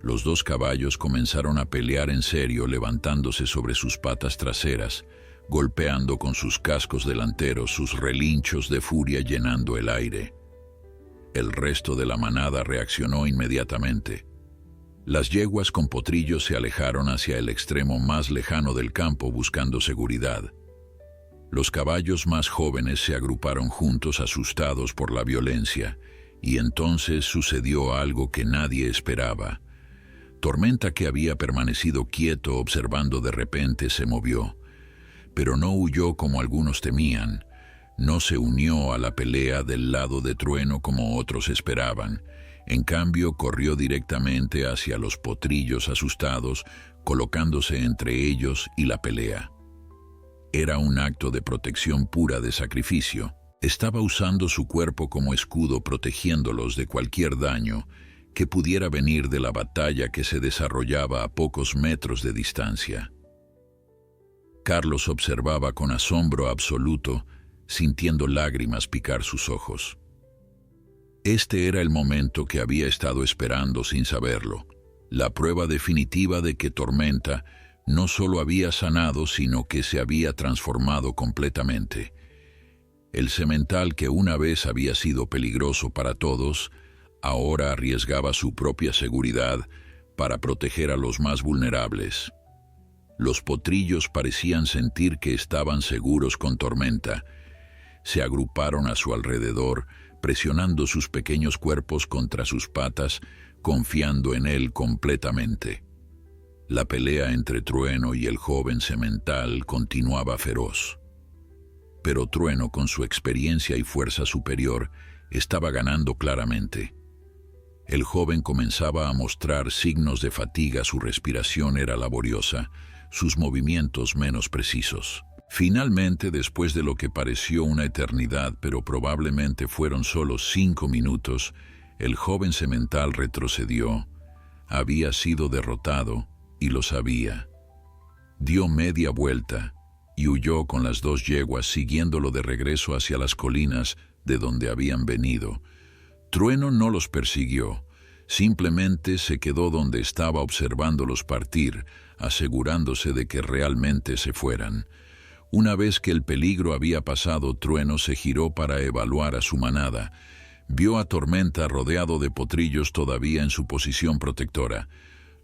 Los dos caballos comenzaron a pelear en serio, levantándose sobre sus patas traseras, golpeando con sus cascos delanteros, sus relinchos de furia llenando el aire. El resto de la manada reaccionó inmediatamente. Las yeguas con potrillos se alejaron hacia el extremo más lejano del campo buscando seguridad. Los caballos más jóvenes se agruparon juntos, asustados por la violencia, y entonces sucedió algo que nadie esperaba. Tormenta, que había permanecido quieto observando, de repente se movió, pero no huyó como algunos temían. No se unió a la pelea del lado de Trueno como otros esperaban. En cambio, corrió directamente hacia los potrillos asustados, colocándose entre ellos y la pelea. Era un acto de protección pura, de sacrificio. Estaba usando su cuerpo como escudo, protegiéndolos de cualquier daño que pudiera venir de la batalla que se desarrollaba a pocos metros de distancia. Carlos observaba con asombro absoluto, sintiendo lágrimas picar sus ojos. Este era el momento que había estado esperando sin saberlo, la prueba definitiva de que Tormenta no solo había sanado, sino que se había transformado completamente. El semental, que una vez había sido peligroso para todos, ahora arriesgaba su propia seguridad para proteger a los más vulnerables. Los potrillos parecían sentir que estaban seguros con Tormenta. Se agruparon a su alrededor, presionando sus pequeños cuerpos contra sus patas, confiando en él completamente. La pelea entre Trueno y el joven semental continuaba feroz. Pero Trueno, con su experiencia y fuerza superior, estaba ganando claramente. El joven comenzaba a mostrar signos de fatiga, su respiración era laboriosa, sus movimientos menos precisos. Finalmente, después de lo que pareció una eternidad, pero probablemente fueron solo 5 minutos, el joven semental retrocedió. Había sido derrotado y lo sabía. Dio media vuelta y huyó con las dos yeguas, siguiéndolo de regreso hacia las colinas de donde habían venido. Trueno no los persiguió, simplemente se quedó donde estaba observándolos partir, asegurándose de que realmente se fueran. Una vez que el peligro había pasado, Trueno se giró para evaluar a su manada, Vio a Tormenta rodeado de potrillos todavía en su posición protectora.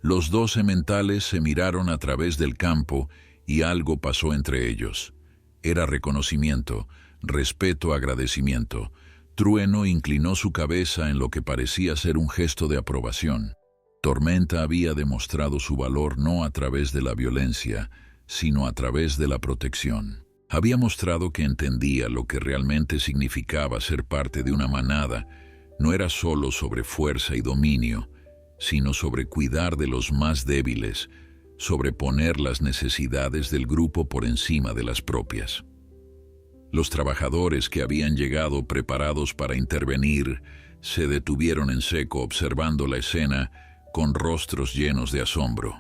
Los dos sementales se miraron a través del campo y algo pasó entre ellos. Era reconocimiento, respeto, agradecimiento. Trueno inclinó su cabeza en lo que parecía ser un gesto de aprobación. Tormenta había demostrado su valor no a través de la violencia, sino a través de la protección. Había mostrado que entendía lo que realmente significaba ser parte de una manada. No era solo sobre fuerza y dominio, sino sobre cuidar de los más débiles, sobre poner las necesidades del grupo por encima de las propias. Los trabajadores que habían llegado preparados para intervenir se detuvieron en seco observando la escena con rostros llenos de asombro.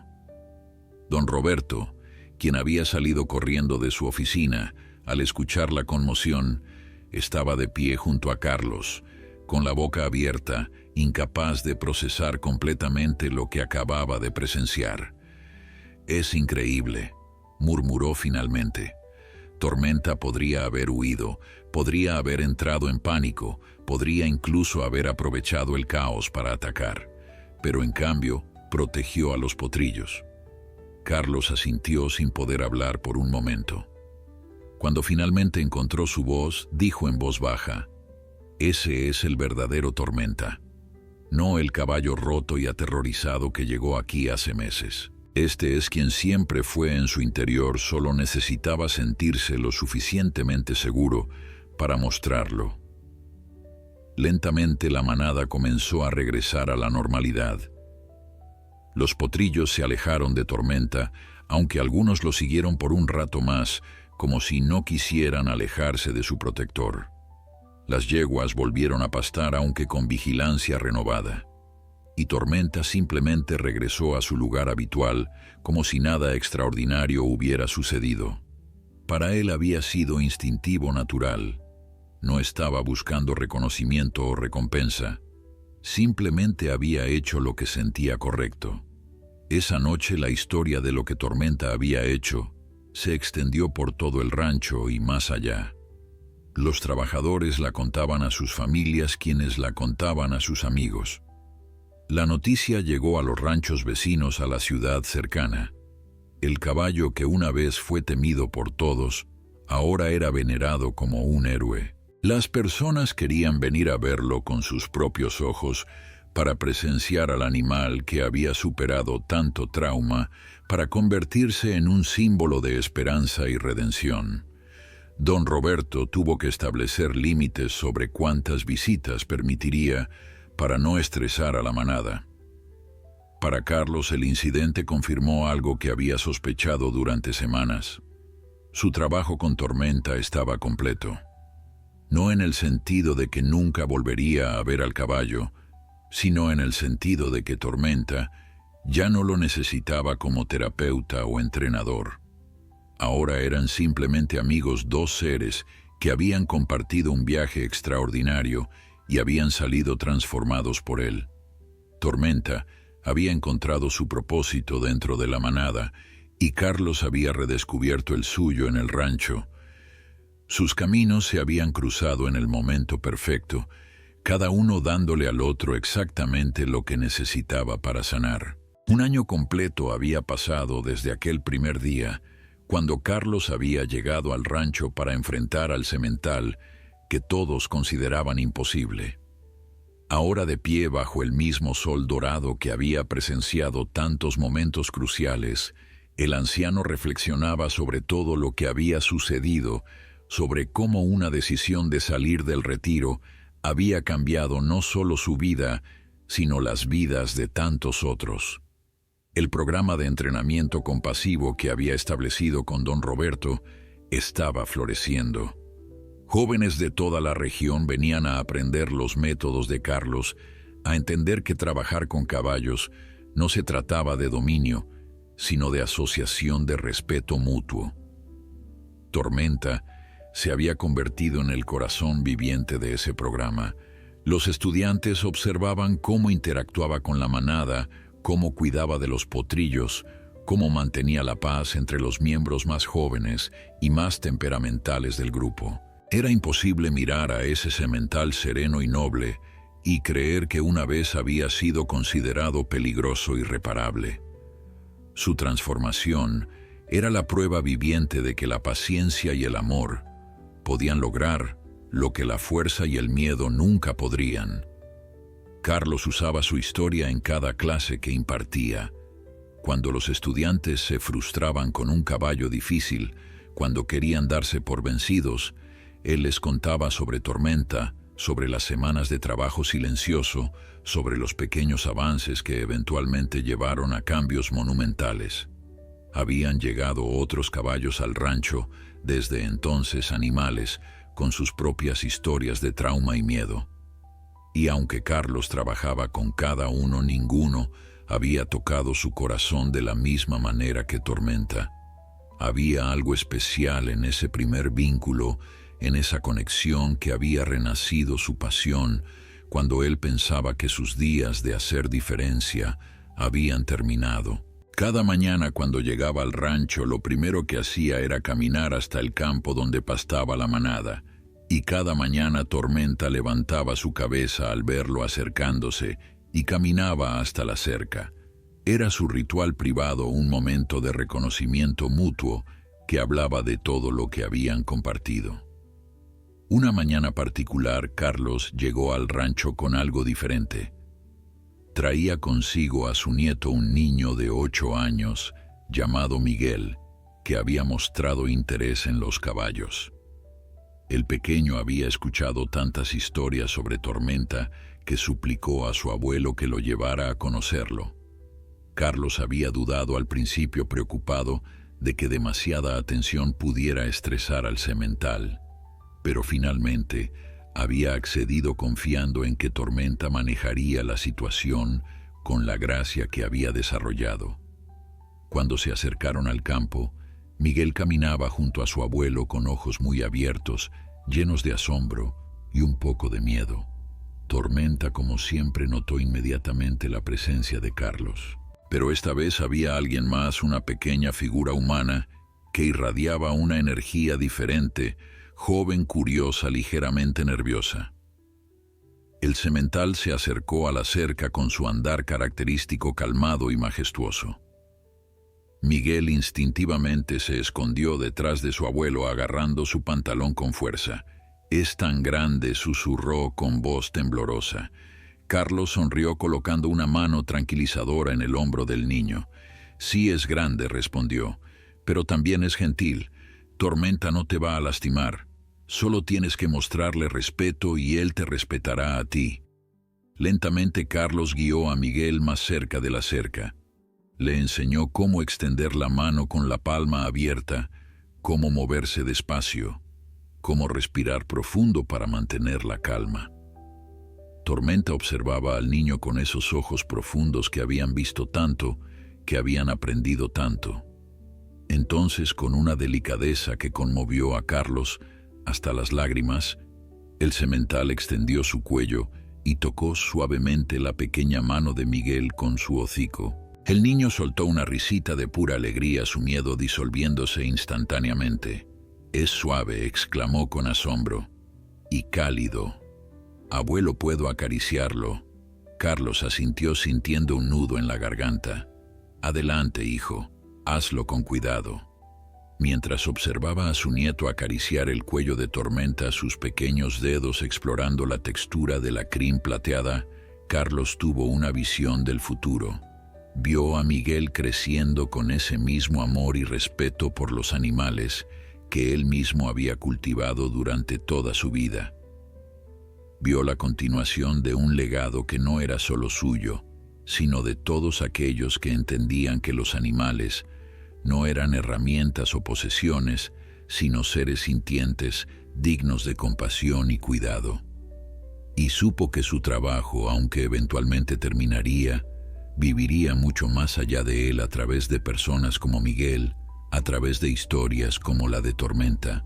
Don Roberto, quien había salido corriendo de su oficina al escuchar la conmoción, estaba de pie junto a Carlos, con la boca abierta, incapaz de procesar completamente lo que acababa de presenciar. «Es increíble», murmuró finalmente. Tormenta podría haber huido, podría haber entrado en pánico, podría incluso haber aprovechado el caos para atacar, pero en cambio protegió a los potrillos. Carlos asintió sin poder hablar por un momento. Cuando finalmente encontró su voz, dijo en voz baja: «Ese es el verdadero Tormenta, no el caballo roto y aterrorizado que llegó aquí hace meses. Este es quien siempre fue en su interior, solo necesitaba sentirse lo suficientemente seguro para mostrarlo». Lentamente la manada comenzó a regresar a la normalidad. Los potrillos se alejaron de Tormenta, aunque algunos lo siguieron por un rato más, como si no quisieran alejarse de su protector. Las yeguas volvieron a pastar, aunque con vigilancia renovada, y Tormenta simplemente regresó a su lugar habitual, como si nada extraordinario hubiera sucedido. Para él había sido instintivo natural. No estaba buscando reconocimiento o recompensa. Simplemente había hecho lo que sentía correcto. Esa noche la historia de lo que Tormenta había hecho se extendió por todo el rancho y más allá. Los trabajadores la contaban a sus familias, quienes la contaban a sus amigos. La noticia llegó a los ranchos vecinos a la ciudad cercana. El caballo que una vez fue temido por todos, ahora era venerado como un héroe. Las personas querían venir a verlo con sus propios ojos para presenciar al animal que había superado tanto trauma para convertirse en un símbolo de esperanza y redención. Don Roberto tuvo que establecer límites sobre cuántas visitas permitiría para no estresar a la manada. Para Carlos, el incidente confirmó algo que había sospechado durante semanas. Su trabajo con Tormenta estaba completo. No en el sentido de que nunca volvería a ver al caballo, sino en el sentido de que Tormenta ya no lo necesitaba como terapeuta o entrenador. Ahora eran simplemente amigos, dos seres que habían compartido un viaje extraordinario y habían salido transformados por él. Tormenta había encontrado su propósito dentro de la manada y Carlos había redescubierto el suyo en el rancho. Sus caminos se habían cruzado en el momento perfecto, cada uno dándole al otro exactamente lo que necesitaba para sanar. Un año completo había pasado desde aquel primer día, cuando Carlos había llegado al rancho para enfrentar al semental que todos consideraban imposible. Ahora de pie bajo el mismo sol dorado que había presenciado tantos momentos cruciales, el anciano reflexionaba sobre todo lo que había sucedido, sobre cómo una decisión de salir del retiro había cambiado no solo su vida, sino las vidas de tantos otros. El programa de entrenamiento compasivo que había establecido con don Roberto estaba floreciendo. Jóvenes de toda la región venían a aprender los métodos de Carlos, a entender que trabajar con caballos no se trataba de dominio, sino de asociación de respeto mutuo. Tormenta se había convertido en el corazón viviente de ese programa. Los estudiantes observaban cómo interactuaba con la manada, cómo cuidaba de los potrillos, cómo mantenía la paz entre los miembros más jóvenes y más temperamentales del grupo. Era imposible mirar a ese semental sereno y noble y creer que una vez había sido considerado peligroso e irreparable. Su transformación era la prueba viviente de que la paciencia y el amor podían lograr lo que la fuerza y el miedo nunca podrían. Carlos usaba su historia en cada clase que impartía. Cuando los estudiantes se frustraban con un caballo difícil, cuando querían darse por vencidos, él les contaba sobre Tormenta, sobre las semanas de trabajo silencioso, sobre los pequeños avances que eventualmente llevaron a cambios monumentales. Habían llegado otros caballos al rancho, desde entonces animales, con sus propias historias de trauma y miedo. Y aunque Carlos trabajaba con cada uno, ninguno había tocado su corazón de la misma manera que Tormenta. Había algo especial en ese primer vínculo, en esa conexión que había renacido su pasión cuando él pensaba que sus días de hacer diferencia habían terminado. Cada mañana cuando llegaba al rancho, lo primero que hacía era caminar hasta el campo donde pastaba la manada, y cada mañana Tormenta levantaba su cabeza al verlo acercándose y caminaba hasta la cerca. Era su ritual privado, un momento de reconocimiento mutuo que hablaba de todo lo que habían compartido. Una mañana particular, Carlos llegó al rancho con algo diferente. Traía consigo a su nieto, un niño de 8 años, llamado Miguel, que había mostrado interés en los caballos. El pequeño había escuchado tantas historias sobre Tormenta que suplicó a su abuelo que lo llevara a conocerlo. Carlos había dudado al principio, preocupado de que demasiada atención pudiera estresar al semental, pero finalmente había accedido confiando en que Tormenta manejaría la situación con la gracia que había desarrollado. Cuando se acercaron al campo, Miguel caminaba junto a su abuelo con ojos muy abiertos, llenos de asombro y un poco de miedo. Tormenta, como siempre, notó inmediatamente la presencia de Carlos. Pero esta vez había alguien más, una pequeña figura humana que irradiaba una energía diferente, joven, curiosa, ligeramente nerviosa. El semental se acercó a la cerca con su andar característico, calmado y majestuoso. Miguel instintivamente se escondió detrás de su abuelo, agarrando su pantalón con fuerza. «Es tan grande», susurró con voz temblorosa. Carlos sonrió colocando una mano tranquilizadora en el hombro del niño. «Sí es grande», respondió, «pero también es gentil. Tormenta no te va a lastimar. Solo tienes que mostrarle respeto y él te respetará a ti». Lentamente Carlos guió a Miguel más cerca de la cerca. Le enseñó cómo extender la mano con la palma abierta, cómo moverse despacio, cómo respirar profundo para mantener la calma. Tormenta observaba al niño con esos ojos profundos que habían visto tanto, que habían aprendido tanto. Entonces, con una delicadeza que conmovió a Carlos hasta las lágrimas, el semental extendió su cuello y tocó suavemente la pequeña mano de Miguel con su hocico. El niño soltó una risita de pura alegría, su miedo disolviéndose instantáneamente. «Es suave», exclamó con asombro, «y cálido. Abuelo, ¿puedo acariciarlo?» Carlos asintió sintiendo un nudo en la garganta. «Adelante, hijo, hazlo con cuidado». Mientras observaba a su nieto acariciar el cuello de Tormenta, sus pequeños dedos explorando la textura de la crin plateada, Carlos tuvo una visión del futuro. Vio a Miguel creciendo con ese mismo amor y respeto por los animales que él mismo había cultivado durante toda su vida. Vio la continuación de un legado que no era solo suyo, sino de todos aquellos que entendían que los animales no eran herramientas o posesiones, sino seres sintientes, dignos de compasión y cuidado. Y supo que su trabajo, aunque eventualmente terminaría, viviría mucho más allá de él a través de personas como Miguel, a través de historias como la de Tormenta.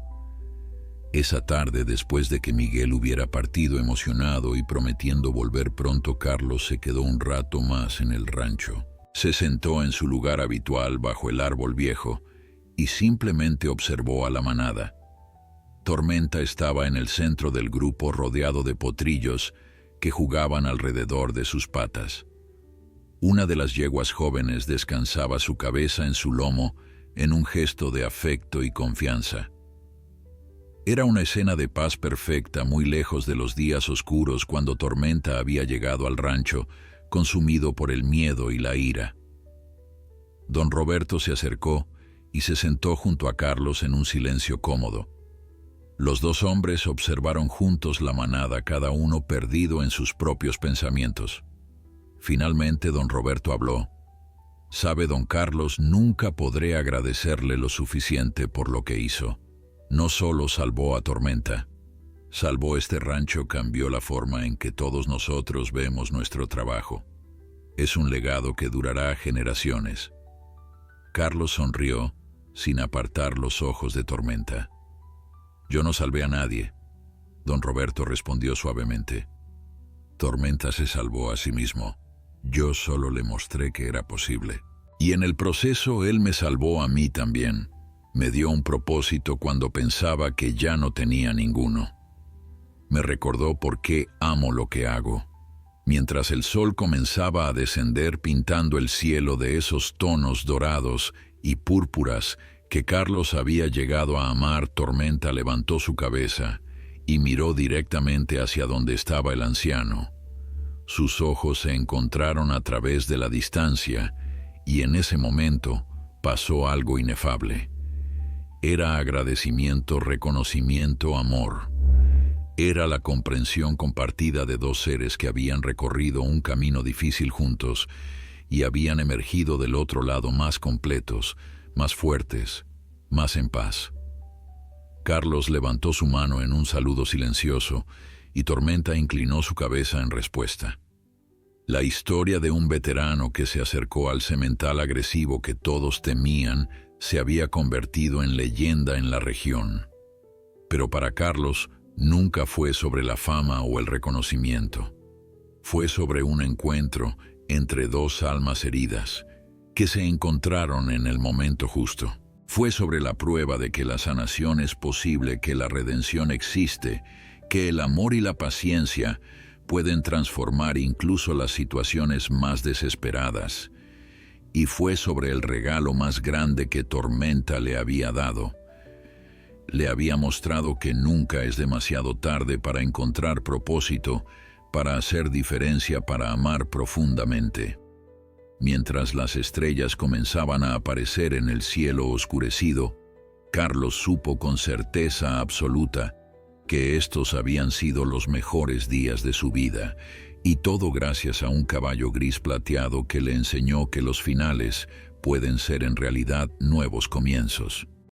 Esa tarde, después de que Miguel hubiera partido emocionado y prometiendo volver pronto, Carlos se quedó un rato más en el rancho. Se sentó en su lugar habitual bajo el árbol viejo y simplemente observó a la manada. Tormenta estaba en el centro del grupo rodeado de potrillos que jugaban alrededor de sus patas. Una de las yeguas jóvenes descansaba su cabeza en su lomo en un gesto de afecto y confianza. Era una escena de paz perfecta, muy lejos de los días oscuros cuando Tormenta había llegado al rancho, consumido por el miedo y la ira. Don Roberto se acercó y se sentó junto a Carlos en un silencio cómodo. Los dos hombres observaron juntos la manada, cada uno perdido en sus propios pensamientos. Finalmente don Roberto habló. «Sabe, don Carlos, nunca podré agradecerle lo suficiente por lo que hizo. No solo salvó a Tormenta, salvó este rancho, cambió la forma en que todos nosotros vemos nuestro trabajo. Es un legado que durará generaciones». Carlos sonrió, sin apartar los ojos de Tormenta. «Yo no salvé a nadie», don Roberto respondió suavemente. «Tormenta se salvó a sí mismo. Yo solo le mostré que era posible. Y en el proceso él me salvó a mí también. Me dio un propósito cuando pensaba que ya no tenía ninguno. Me recordó por qué amo lo que hago». Mientras el sol comenzaba a descender pintando el cielo de esos tonos dorados y púrpuras que Carlos había llegado a amar, Tormenta levantó su cabeza y miró directamente hacia donde estaba el anciano. Sus ojos se encontraron a través de la distancia y en ese momento pasó algo inefable. Era agradecimiento, reconocimiento, amor. Era la comprensión compartida de dos seres que habían recorrido un camino difícil juntos y habían emergido del otro lado más completos, más fuertes, más en paz. Carlos levantó su mano en un saludo silencioso y Tormenta inclinó su cabeza en respuesta. La historia de un veterano que se acercó al semental agresivo que todos temían se había convertido en leyenda en la región. Pero para Carlos nunca fue sobre la fama o el reconocimiento. Fue sobre un encuentro entre dos almas heridas que se encontraron en el momento justo. Fue sobre la prueba de que la sanación es posible, que la redención existe, que el amor y la paciencia pueden transformar incluso las situaciones más desesperadas. Y fue sobre el regalo más grande que Tormenta le había dado. Le había mostrado que nunca es demasiado tarde para encontrar propósito, para hacer diferencia, para amar profundamente. Mientras las estrellas comenzaban a aparecer en el cielo oscurecido, Carlos supo con certeza absoluta que estos habían sido los mejores días de su vida, y todo gracias a un caballo gris plateado que le enseñó que los finales pueden ser en realidad nuevos comienzos.